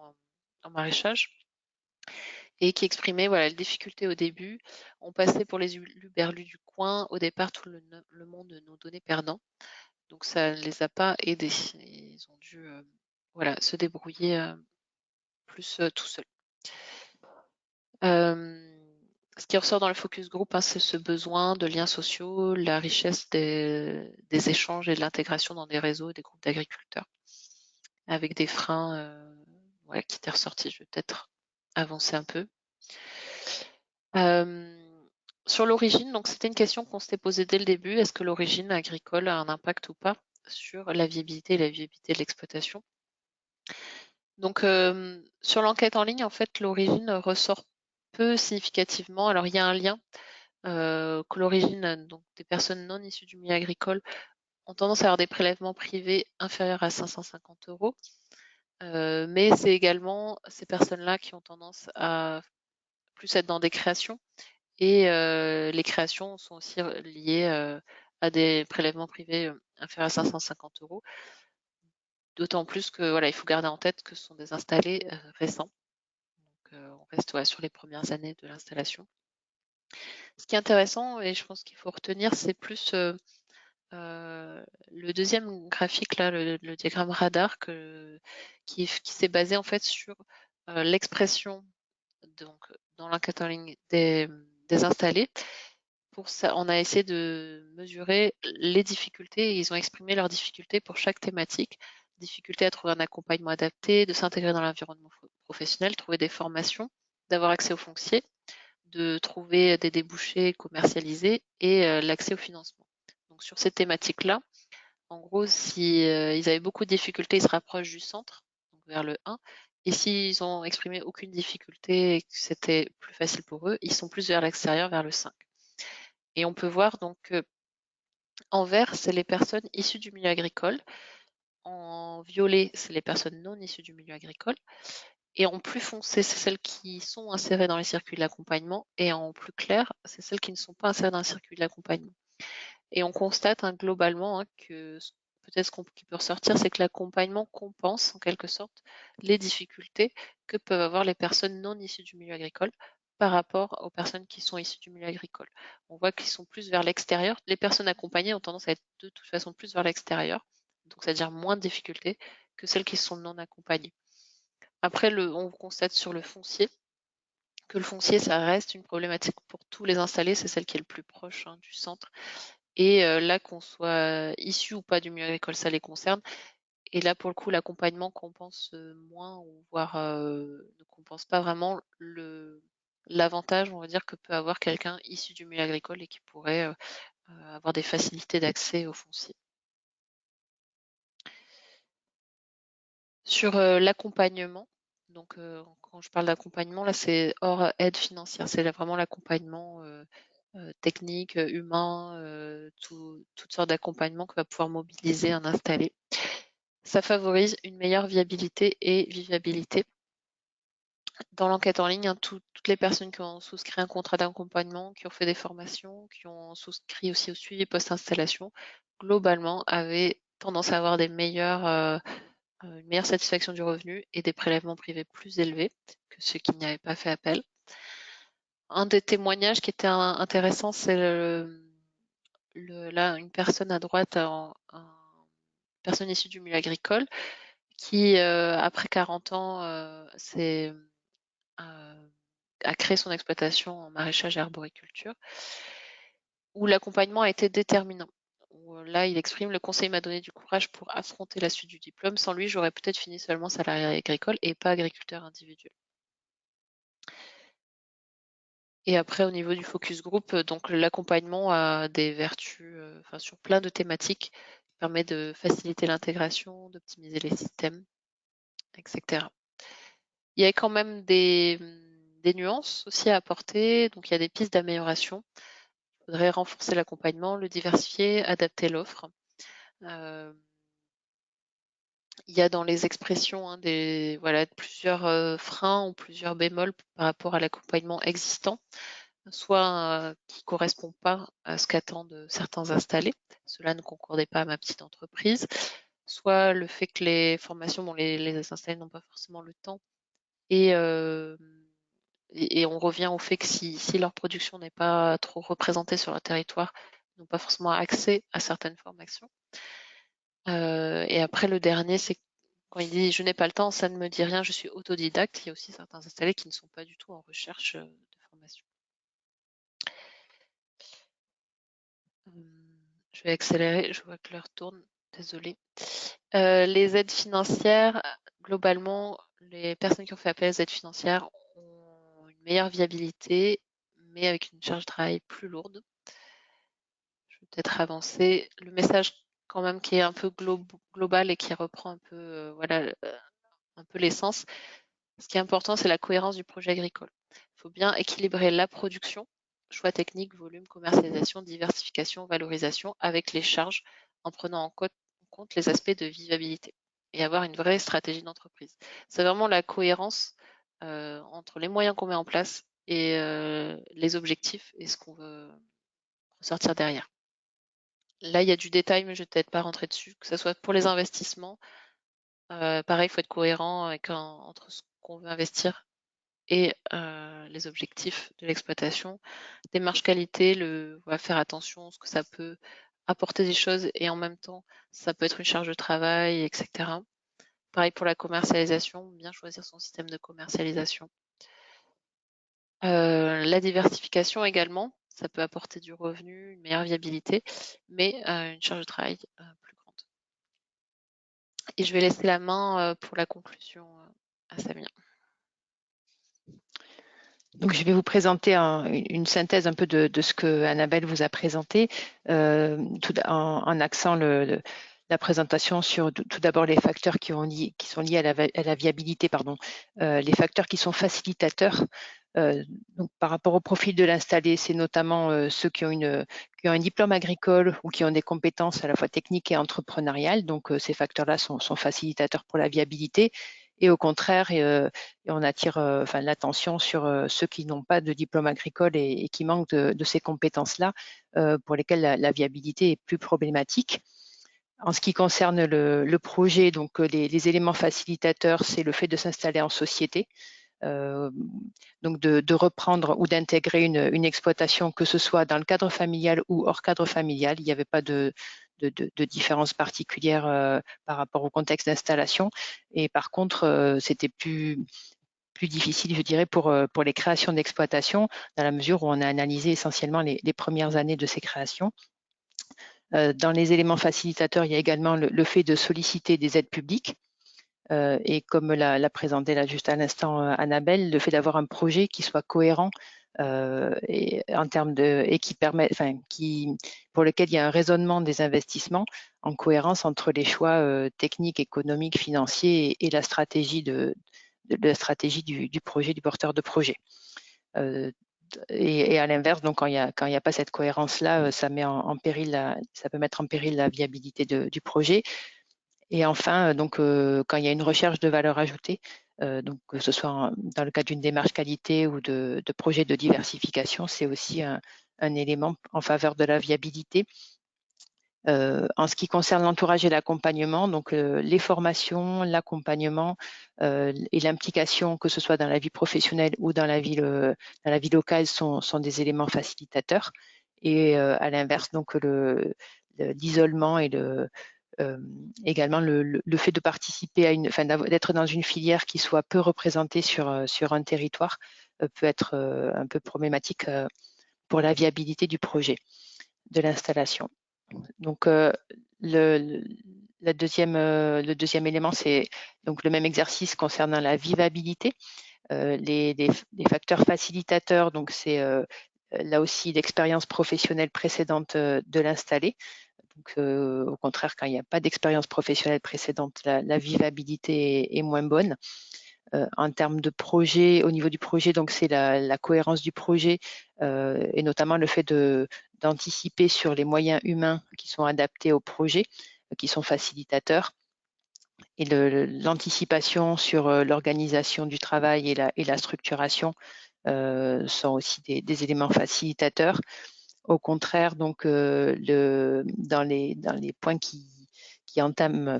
en maraîchage et qui exprimait voilà, les difficultés au début. On passait pour les luberlus du coin, au départ tout le monde nous donnait perdant, donc ça ne les a pas aidés. Ils ont dû voilà, se débrouiller plus tout seuls. Ce qui ressort dans le focus group, hein, c'est ce besoin de liens sociaux, la richesse des échanges et de l'intégration dans des réseaux et des groupes d'agriculteurs, avec des freins voilà, qui étaient ressortis. Je vais peut-être avancer un peu. Sur l'origine, donc c'était une question qu'on s'était posée dès le début. Est-ce que l'origine agricole a un impact ou pas sur la viabilité et la viabilité de l'exploitation? Donc, sur l'enquête en ligne, en fait, l'origine ressort peu significativement. Alors, il y a un lien que l'origine, donc des personnes non issues du milieu agricole, ont tendance à avoir des prélèvements privés inférieurs à 550 €. Mais c'est également ces personnes-là qui ont tendance à plus être dans des créations. Et les créations sont aussi liées à des prélèvements privés inférieurs à 550 €. D'autant plus que voilà, il faut garder en tête que ce sont des installés récents. Donc, on reste sur les premières années de l'installation. Ce qui est intéressant, et je pense qu'il faut retenir, c'est plus le deuxième graphique, là, le diagramme radar, qui s'est basé en fait sur l'expression donc, dans l'enquête en ligne des installés. Pour ça, on a essayé de mesurer les difficultés et ils ont exprimé leurs difficultés pour chaque thématique. Difficulté à trouver un accompagnement adapté, de s'intégrer dans l'environnement professionnel, trouver des formations, d'avoir accès au foncier, de trouver des débouchés commercialisés et l'accès au financement. Donc sur ces thématiques-là, en gros, si ils avaient beaucoup de difficultés, ils se rapprochent du centre, donc vers le 1. Et s'ils ont exprimé aucune difficulté et que c'était plus facile pour eux, ils sont plus vers l'extérieur, vers le 5. Et on peut voir donc que en vert, c'est les personnes issues du milieu agricole. En violet, c'est les personnes non issues du milieu agricole. Et en plus foncé, c'est celles qui sont insérées dans les circuits de l'accompagnement. Et en plus clair, c'est celles qui ne sont pas insérées dans le circuit de l'accompagnement. Et on constate globalement que peut-être ce qui peut ressortir, c'est que l'accompagnement compense en quelque sorte les difficultés que peuvent avoir les personnes non issues du milieu agricole par rapport aux personnes qui sont issues du milieu agricole. On voit qu'ils sont plus vers l'extérieur. Les personnes accompagnées ont tendance à être de toute façon plus vers l'extérieur, donc c'est-à-dire moins de difficultés que celles qui sont non accompagnées. Après, on constate sur le foncier que le foncier, ça reste une problématique pour tous les installés, c'est celle qui est le plus proche du centre. Et là, qu'on soit issu ou pas du milieu agricole, ça les concerne. Et là, pour le coup, l'accompagnement compense moins, ou voire ne compense pas vraiment l'avantage, on va dire, que peut avoir quelqu'un issu du milieu agricole et qui pourrait avoir des facilités d'accès au foncier. Sur l'accompagnement, donc quand je parle d'accompagnement, là, c'est hors aide financière, c'est vraiment l'accompagnement technique, humain, toutes sortes d'accompagnements que va pouvoir mobiliser un installé. Ça favorise une meilleure viabilité et vivabilité. Dans l'enquête en ligne, hein, toutes les personnes qui ont souscrit un contrat d'accompagnement, qui ont fait des formations, qui ont souscrit aussi au suivi post-installation, globalement avaient tendance à avoir une meilleure satisfaction du revenu et des prélèvements privés plus élevés que ceux qui n'y avaient pas fait appel. Un des témoignages qui était intéressant, c'est là une personne à droite, une personne issue du milieu agricole, qui après 40 ans a créé son exploitation en maraîchage et arboriculture, où l'accompagnement a été déterminant. Là, il exprime: le conseil m'a donné du courage pour affronter la suite du diplôme. Sans lui, j'aurais peut-être fini seulement salarié agricole et pas agriculteur individuel. Et après, au niveau du focus group, donc l'accompagnement a des vertus sur plein de thématiques, qui permet de faciliter l'intégration, d'optimiser les systèmes, etc. Il y a quand même des nuances aussi à apporter, donc il y a des pistes d'amélioration. Il faudrait renforcer l'accompagnement, le diversifier, adapter l'offre. Il y a dans les expressions plusieurs freins ou plusieurs bémols par rapport à l'accompagnement existant, soit qui ne correspond pas à ce qu'attendent certains installés. Cela ne concordait pas à ma petite entreprise. Soit le fait que les formations, les installés n'ont pas forcément le temps. Et on revient au fait que si leur production n'est pas trop représentée sur leur territoire, ils n'ont pas forcément accès à certaines formations. Et après, le dernier, c'est quand il dit: je n'ai pas le temps, ça ne me dit rien, je suis autodidacte. Il y a aussi certains installés qui ne sont pas du tout en recherche de formation. Je vais accélérer, je vois que l'heure tourne, désolée. Les aides financières, globalement, les personnes qui ont fait appel aux aides financières ont une meilleure viabilité, mais avec une charge de travail plus lourde. Je vais peut-être avancer. Le message quand même qui est un peu global et qui reprend un peu, un peu l'essence. Ce qui est important, c'est la cohérence du projet agricole. Il faut bien équilibrer la production, choix technique, volume, commercialisation, diversification, valorisation, avec les charges, en prenant en compte les aspects de vivabilité et avoir une vraie stratégie d'entreprise. C'est vraiment la cohérence entre les moyens qu'on met en place et les objectifs et ce qu'on veut ressortir derrière. Là, il y a du détail, mais je ne vais peut-être pas rentrer dessus, que ce soit pour les investissements. Pareil, il faut être cohérent entre ce qu'on veut investir et les objectifs de l'exploitation. Démarche qualité, on va faire attention à ce que ça peut apporter des choses et en même temps, ça peut être une charge de travail, etc. Pareil pour la commercialisation, bien choisir son système de commercialisation. La diversification également, ça peut apporter du revenu, une meilleure viabilité, mais une charge de travail plus grande. Et je vais laisser la main pour la conclusion à Samia. Donc, je vais vous présenter une synthèse un peu de ce que Annabelle vous a présenté, en axant la présentation sur tout d'abord les facteurs qui sont liés à la viabilité, les facteurs qui sont facilitateurs. Donc, par rapport au profil de l'installé, c'est notamment ceux qui ont un diplôme agricole ou qui ont des compétences à la fois techniques et entrepreneuriales. Donc, ces facteurs-là sont facilitateurs pour la viabilité. Et au contraire, on attire l'attention sur ceux qui n'ont pas de diplôme agricole et qui manquent de ces compétences-là, pour lesquelles la viabilité est plus problématique. En ce qui concerne le projet, donc les éléments facilitateurs, c'est le fait de s'installer en société, donc de reprendre ou d'intégrer une exploitation, que ce soit dans le cadre familial ou hors cadre familial. Il n'y avait pas de différence particulière par rapport au contexte d'installation. Et par contre, c'était plus difficile, je dirais, pour les créations d'exploitation, dans la mesure où on a analysé essentiellement les premières années de ces créations. Dans les éléments facilitateurs, il y a également le fait de solliciter des aides publiques. Et comme l'a présenté là juste à l'instant Annabelle, le fait d'avoir un projet qui soit cohérent et en termes et pour lequel il y a un raisonnement des investissements en cohérence entre les choix techniques, économiques, financiers et la stratégie du projet, du porteur de projet. Et à l'inverse, donc quand il y a pas cette cohérence-là, ça peut mettre en péril la viabilité du projet. Et enfin, donc quand il y a une recherche de valeur ajoutée, donc que ce soit dans le cadre d'une démarche qualité ou de projets de diversification, c'est aussi un élément en faveur de la viabilité. En ce qui concerne l'entourage et l'accompagnement, donc les formations, l'accompagnement et l'implication, que ce soit dans la vie professionnelle ou dans la vie locale, sont des éléments facilitateurs. Et à l'inverse, donc l'isolement et également le fait de participer à d'être dans une filière qui soit peu représentée sur un territoire peut être un peu problématique pour la viabilité du projet, de l'installation. Donc, le deuxième élément, c'est donc le même exercice concernant la vivabilité. Les facteurs facilitateurs, donc c'est là aussi l'expérience professionnelle précédente de l'installé. Donc, au contraire, quand il n'y a pas d'expérience professionnelle précédente, la vivabilité est moins bonne. En termes de projet, au niveau du projet, donc c'est la cohérence du projet et notamment le fait d'anticiper sur les moyens humains qui sont adaptés au projet, qui sont facilitateurs, et l'anticipation sur l'organisation du travail et la structuration sont aussi des éléments facilitateurs. Au contraire, donc dans les points qui entament,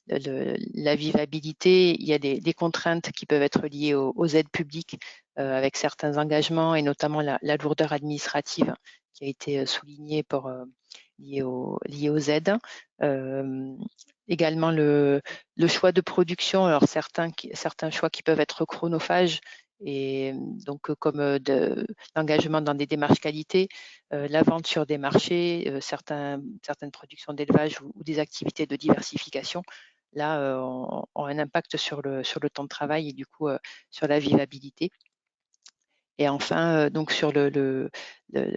la vivabilité, il y a des contraintes qui peuvent être liées aux aides publiques avec certains engagements et notamment la lourdeur administrative qui a été soulignée liée aux aides. Également le choix de production, alors certains choix qui peuvent être chronophages et donc comme l'engagement dans des démarches qualité, la vente sur des marchés, certaines productions d'élevage ou des activités de diversification, là, ont un impact sur le temps de travail et du coup sur la vivabilité. Et enfin, donc sur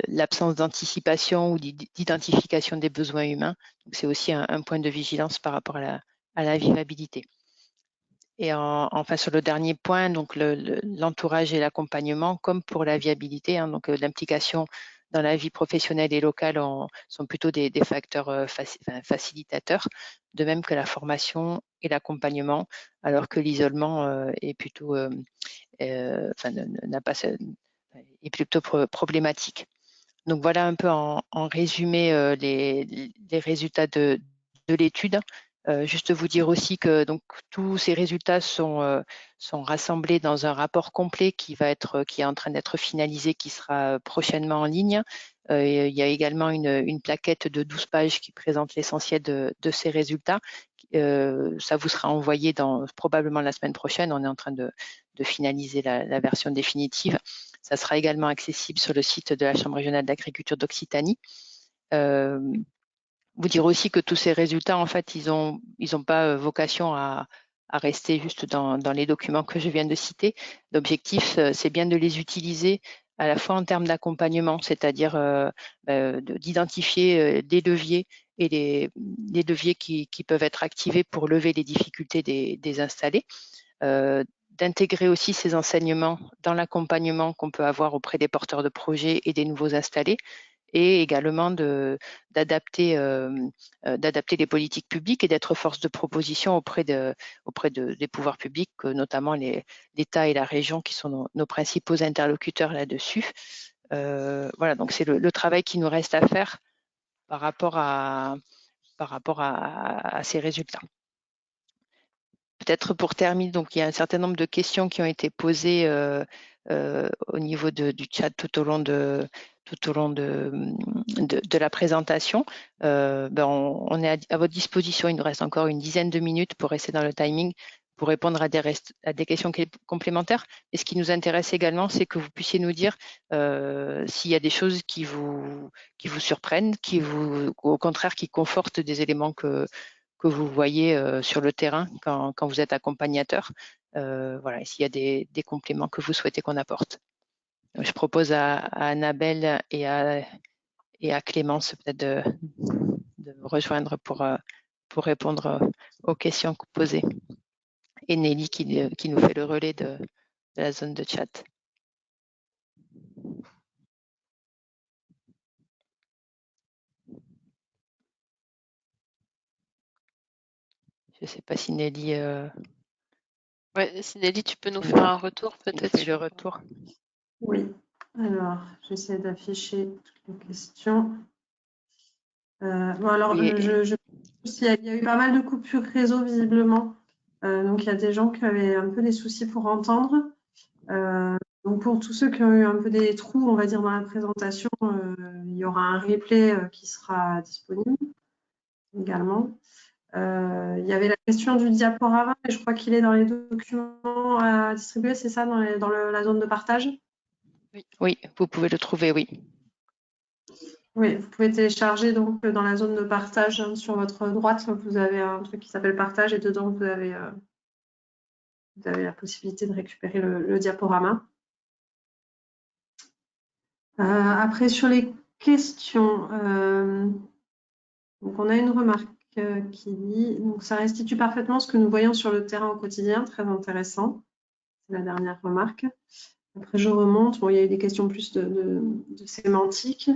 l'absence d'anticipation ou d'identification des besoins humains, c'est aussi un point de vigilance par rapport à la vivabilité. Et enfin, sur le dernier point, donc l'entourage et l'accompagnement, comme pour la viabilité, hein, donc l'implication dans la vie professionnelle et locale sont plutôt des facteurs facilitateurs, de même que la formation et l'accompagnement, alors que l'isolement est plutôt est plutôt problématique. Donc voilà un peu en résumé les résultats de l'étude. Juste vous dire aussi que donc tous ces résultats sont rassemblés dans un rapport complet qui est en train d'être finalisé, qui sera prochainement en ligne. Il y a également une plaquette de 12 pages qui présente l'essentiel de ces résultats. Ça vous sera envoyé probablement la semaine prochaine. On est en train de finaliser la version définitive. Ça sera également accessible sur le site de la Chambre régionale d'agriculture d'Occitanie. Vous dire aussi que tous ces résultats, en fait, ils ont pas vocation à rester juste dans les documents que je viens de citer. L'objectif, c'est bien de les utiliser à la fois en termes d'accompagnement, c'est-à-dire d'identifier des leviers et les leviers qui peuvent être activés pour lever les difficultés des installés, d'intégrer aussi ces enseignements dans l'accompagnement qu'on peut avoir auprès des porteurs de projets et des nouveaux installés, et également d'adapter les politiques publiques et d'être force de proposition auprès des pouvoirs publics, notamment l'État et la région qui sont nos principaux interlocuteurs là-dessus. Voilà, donc c'est le travail qui nous reste à faire par rapport à ces résultats. Peut-être pour terminer, donc il y a un certain nombre de questions qui ont été posées au niveau du chat tout au long de la présentation. On est à votre disposition. Il nous reste encore une dizaine de minutes pour rester dans le timing, pour répondre à des questions complémentaires. Et ce qui nous intéresse également, c'est que vous puissiez nous dire s'il y a des choses qui vous surprennent, au contraire, qui confortent des éléments que vous voyez sur le terrain quand vous êtes accompagnateur. Voilà, s'il y a des compléments que vous souhaitez qu'on apporte. Donc, je propose à Annabelle et à Clémence peut-être de me rejoindre pour répondre aux questions posées. Et Nelly qui nous fait le relais de la zone de chat. Je ne sais pas si Nelly Ouais, Nelly, tu peux nous faire un retour peut-être Le sur... retour. Oui, alors j'essaie d'afficher toutes les questions. Bon, alors, Oui. il y a eu pas mal de coupures réseau visiblement. Donc, il y a des gens qui avaient un peu des soucis pour entendre. Donc, pour tous ceux qui ont eu un peu des trous, on va dire, dans la présentation, il y aura un replay qui sera disponible également. Il y avait la question du diaporama, et je crois qu'il est dans les documents à distribuer, c'est ça, dans la zone de partage? Oui, vous pouvez le trouver, oui. Oui, vous pouvez télécharger donc dans la zone de partage hein, sur votre droite, vous avez un truc qui s'appelle partage et dedans vous avez la possibilité de récupérer le diaporama. Après sur les questions, donc on a une remarque qui dit donc ça restitue parfaitement ce que nous voyons sur le terrain au quotidien, très intéressant. C'est la dernière remarque. Après je remonte, bon, il y a eu des questions plus de sémantique.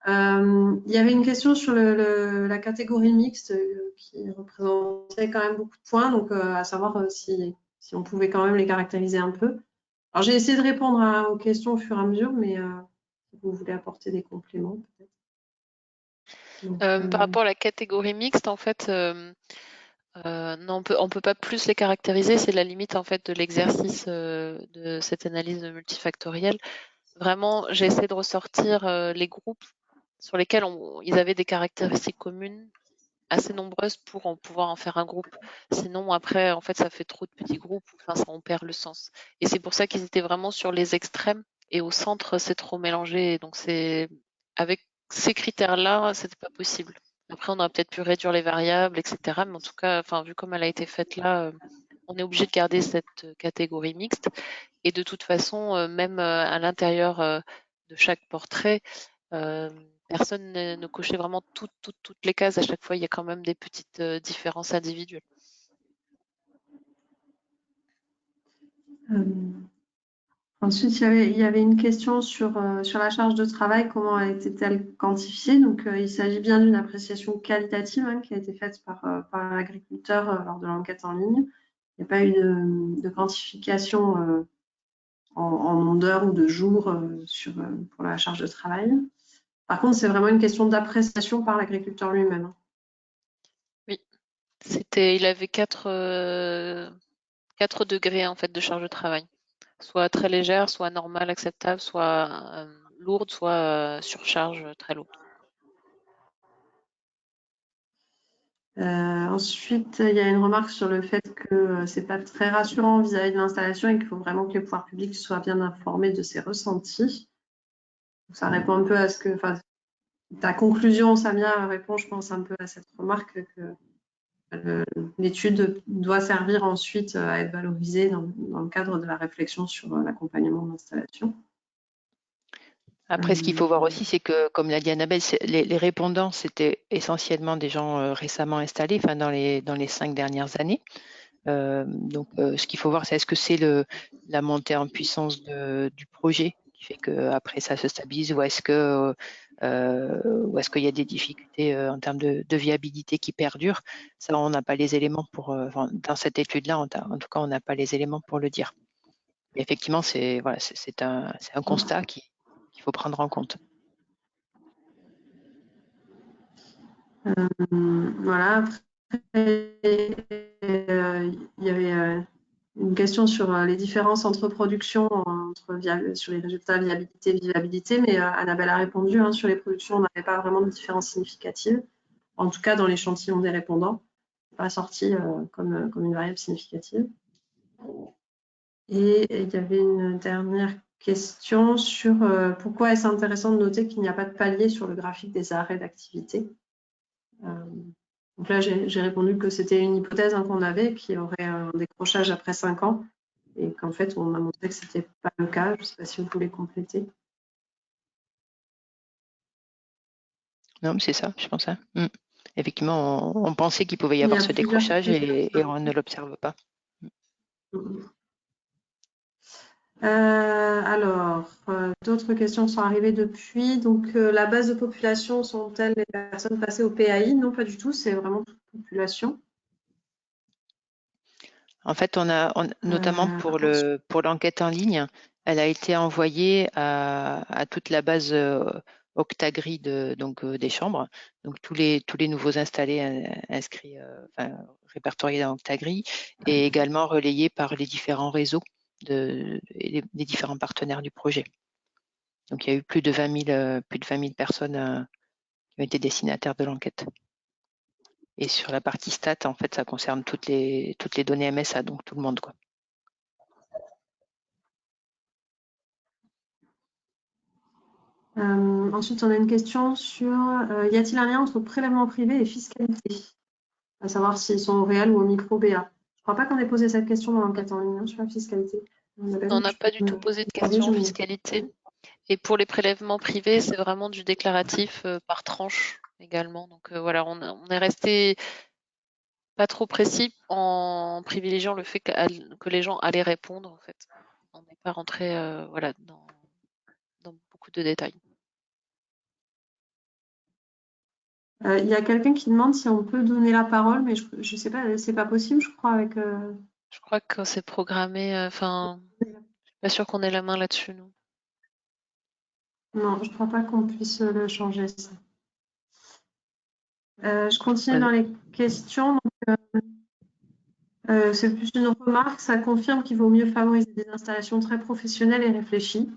Il y avait une question sur la catégorie mixte qui représentait quand même beaucoup de points, donc à savoir si on pouvait quand même les caractériser un peu. Alors j'ai essayé de répondre aux questions au fur et à mesure, mais si vous voulez apporter des compléments peut-être. Par rapport à la catégorie mixte, en fait, non, on peut pas plus les caractériser. C'est la limite en fait de l'exercice de cette analyse multifactorielle. Vraiment, j'ai essayé de ressortir les groupes sur lesquels ils avaient des caractéristiques communes assez nombreuses pour pouvoir en faire un groupe. Sinon, après, en fait, ça fait trop de petits groupes. Enfin, on perd le sens. Et c'est pour ça qu'ils étaient vraiment sur les extrêmes. Et au centre, c'est trop mélangé. Donc, avec ces critères-là, c'était pas possible. Après, on aurait peut-être pu réduire les variables, etc. Mais en tout cas, enfin, vu comme elle a été faite là, on est obligé de garder cette catégorie mixte. Et de toute façon, même à l'intérieur de chaque portrait, personne ne cochait vraiment toutes les cases. À chaque fois, il y a quand même des petites différences individuelles. Ensuite, il y avait une question sur la charge de travail, comment a été-elle quantifiée? Donc, il s'agit bien d'une appréciation qualitative hein, qui a été faite par l'agriculteur lors de l'enquête en ligne. Il n'y a pas eu de quantification en nombre d'heures ou de jours pour la charge de travail. Par contre, c'est vraiment une question d'appréciation par l'agriculteur lui-même. Oui, il avait 4 degrés en fait de charge de travail, soit très légère, soit normale, acceptable, soit lourde, soit surcharge très lourde. Ensuite, il y a une remarque sur le fait que c'est pas très rassurant vis-à-vis de l'installation et qu'il faut vraiment que les pouvoirs publics soient bien informés de ses ressentis. Donc, ça répond un peu à ce que, enfin, ta conclusion, Samia, répond, je pense, un peu à cette remarque que l'étude doit servir ensuite à être valorisée dans le cadre de la réflexion sur l'accompagnement de l'installation. Après, ce qu'il faut voir aussi, c'est que, comme l'a dit Annabelle, les répondants, c'était essentiellement des gens récemment installés, enfin dans les 5 dernières années. Donc, ce qu'il faut voir, c'est est-ce que c'est la montée en puissance du projet qui fait qu'après ça se stabilise, ou est-ce qu'il y a des difficultés en termes de viabilité qui perdurent. Ça, on n'a pas les éléments dans cette étude-là, en tout cas, on n'a pas les éléments pour le dire. Et effectivement, c'est un constat qu'il faut prendre en compte. Voilà. Après, il y avait une question sur les différences entre productions, sur les résultats viabilité, vivabilité, mais Annabelle a répondu, hein, sur les productions, on n'avait pas vraiment de différence significative. En tout cas, dans l'échantillon des répondants, pas sorti comme une variable significative. Et il y avait une dernière question sur pourquoi est-ce intéressant de noter qu'il n'y a pas de palier sur le graphique des arrêts d'activité. Donc là, j'ai répondu que c'était une hypothèse qu'on avait, qu'il y aurait un décrochage après 5 ans, et qu'en fait, on a montré que ce n'était pas le cas. Je ne sais pas si vous voulez compléter. Non, mais c'est ça, je pense. Effectivement, on pensait qu'il pouvait y avoir ce décrochage et on ne l'observe pas. Alors, d'autres questions sont arrivées depuis. Donc, la base de population sont-elles les personnes passées au PAI? Non, pas du tout. C'est vraiment toute population. En fait, notamment pour l'enquête en ligne, elle a été envoyée à toute la base Octagri des chambres, donc tous les nouveaux installés inscrits, répertoriés dans Octagri, et également relayés par les différents réseaux et les différents partenaires du projet. Donc il y a eu plus de 20 000 personnes qui ont été destinataires de l'enquête. Et sur la partie stats, en fait, ça concerne toutes les données MSA, donc tout le monde, quoi. Ensuite, on a une question sur y a-t-il un lien entre prélèvement privé et fiscalité? À savoir s'ils sont au réel ou au micro-BA. Je ne crois pas qu'on ait posé cette question dans l'enquête en ligne sur la fiscalité. On n'a pas du tout posé de question en fiscalité. Et pour les prélèvements privés, c'est vraiment du déclaratif par tranche également. Donc voilà, on est resté pas trop précis en privilégiant le fait que les gens allaient répondre. En fait, on n'est pas rentré dans beaucoup de détails. Il y a quelqu'un qui demande si on peut donner la parole, mais je ne sais pas, c'est pas possible, je crois, avec. Je crois que c'est programmé. Enfin, je suis pas sûre qu'on ait la main là-dessus, nous. Non, je ne crois pas qu'on puisse le changer, ça. Je continue dans les questions. C'est plus une remarque. Ça confirme qu'il vaut mieux favoriser des installations très professionnelles et réfléchies.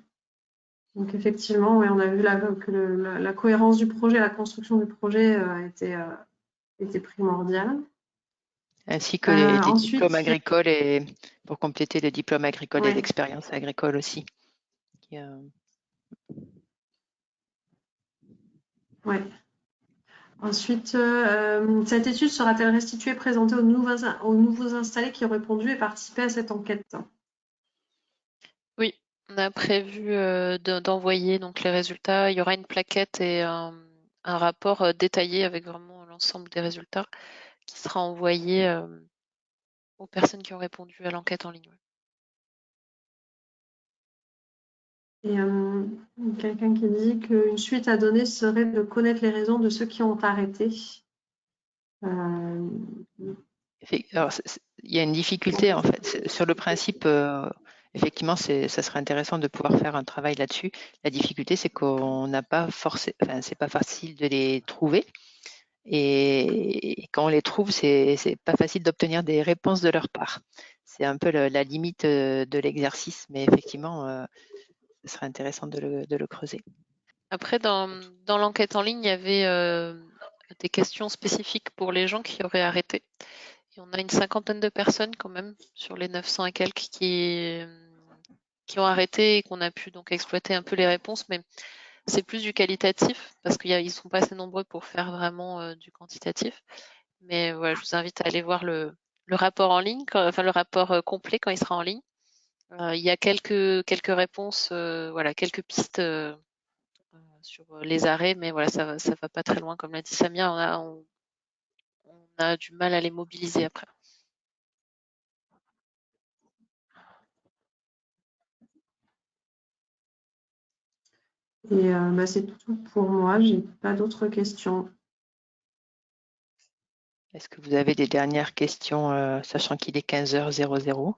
Donc effectivement, ouais, on a vu que la cohérence du projet, la construction du projet était primordiale. Ainsi que les diplômes agricoles, et pour compléter les diplômes agricoles et l'expérience agricole aussi. Ouais. Ensuite, cette étude sera-t-elle restituée, présentée aux nouveaux installés qui ont répondu et participé à cette enquête? Oui, on a prévu d'envoyer donc les résultats. Il y aura une plaquette et un rapport détaillé avec vraiment l'ensemble des résultats qui sera envoyé aux personnes qui ont répondu à l'enquête en ligne. Et quelqu'un qui dit qu'une suite à donner serait de connaître les raisons de ceux qui ont arrêté. Alors, il y a une difficulté, en fait. Sur le principe, effectivement, ça serait intéressant de pouvoir faire un travail là-dessus. La difficulté, c'est qu'on n'a pas forcément, c'est pas facile de les trouver. Et quand on les trouve, c'est pas facile d'obtenir des réponses de leur part. C'est un peu la limite de l'exercice, mais effectivement, ce serait intéressant de le creuser. Après, dans l'enquête en ligne, il y avait des questions spécifiques pour les gens qui auraient arrêté. Et on a une 50aine de personnes quand même sur les 900 et quelques qui ont arrêté et qu'on a pu donc exploiter un peu les réponses, mais c'est plus du qualitatif parce qu'ils ne sont pas assez nombreux pour faire vraiment du quantitatif. Mais voilà, je vous invite à aller voir le rapport en ligne, le rapport complet quand il sera en ligne. Il y a quelques réponses, quelques pistes sur les arrêts, mais voilà, ça va pas très loin. Comme l'a dit Samia, on a du mal à les mobiliser après. Et c'est tout pour moi, j'ai pas d'autres questions. Est-ce que vous avez des dernières questions, sachant qu'il est 15h00?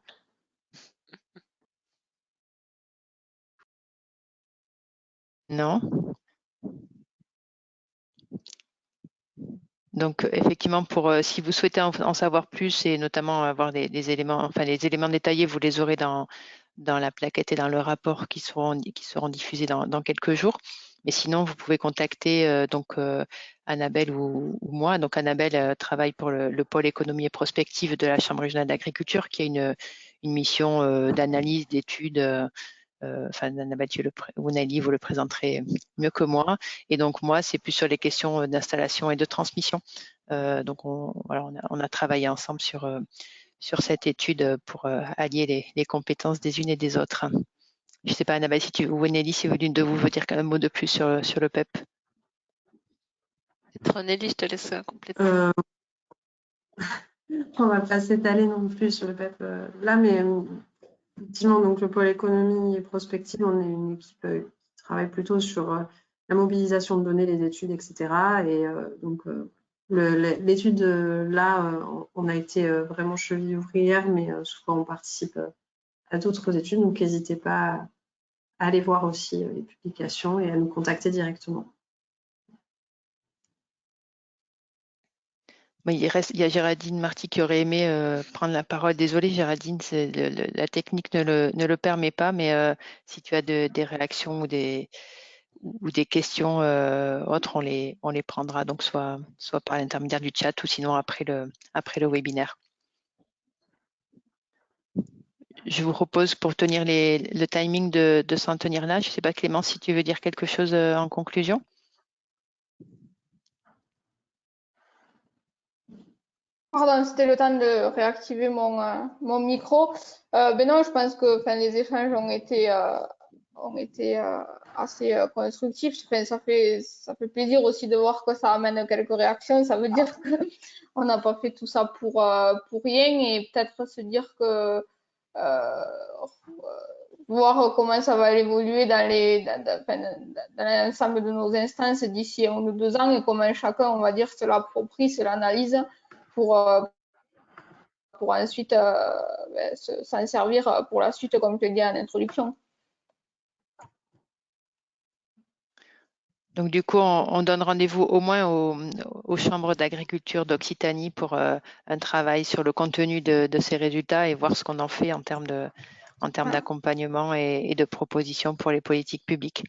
Non? Donc effectivement, si vous souhaitez en savoir plus et notamment avoir des éléments, enfin les éléments détaillés, vous les aurez dans la plaquette et dans le rapport qui seront diffusés dans quelques jours. Mais sinon, vous pouvez contacter Annabelle ou moi. Donc Annabelle travaille pour le pôle économie et prospective de la Chambre régionale d'agriculture, qui a une mission d'analyse, d'études. Annabelle, ou Nelly, vous le présenterez mieux que moi. Et donc moi, c'est plus sur les questions d'installation et de transmission. Donc on a travaillé ensemble sur cette étude pour allier les compétences des unes et des autres. Je ne sais pas, Annabelle, ou Nelly, si l'une de vous veut dire un mot de plus sur le PEP. Nelly, je te laisse compléter. On ne va pas s'étaler non plus sur le PEP là, mais effectivement, donc le pôle économie et prospective, on est une équipe qui travaille plutôt sur la mobilisation de données, les études, etc. Et donc, l'étude, là, on a été vraiment cheville ouvrière, mais souvent on participe à d'autres études, donc n'hésitez pas à aller voir aussi les publications et à nous contacter directement. Il y a Géraldine Marty qui aurait aimé prendre la parole. Désolée Géraldine, la technique ne le permet pas, mais si tu as des réactions ou des questions autres, on les prendra, donc soit par l'intermédiaire du chat ou sinon après le webinaire. Je vous propose pour tenir le timing de s'en tenir là. Je ne sais pas Clémence si tu veux dire quelque chose en conclusion. Pardon, c'était le temps de réactiver mon micro. Ben non, je pense que les échanges ont été assez constructifs. Ça fait plaisir aussi de voir que ça amène quelques réactions. Ça veut dire qu'on n'a pas fait tout ça pour rien et peut-être se dire que voir comment ça va évoluer dans l'ensemble de nos instances d'ici 1 ou 2 ans et comment chacun, on va dire, se l'approprie, se l'analyse pour ensuite s'en servir pour la suite, comme je l'ai dit en introduction. Donc du coup, on donne rendez-vous au moins aux chambres d'agriculture d'Occitanie pour un travail sur le contenu de ces résultats et voir ce qu'on en fait en termes d'accompagnement et de propositions pour les politiques publiques.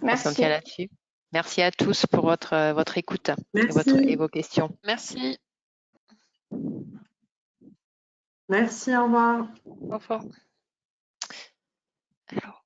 Merci. Merci à tous pour votre écoute et vos questions. Merci. Merci, au revoir. Au revoir. Alors.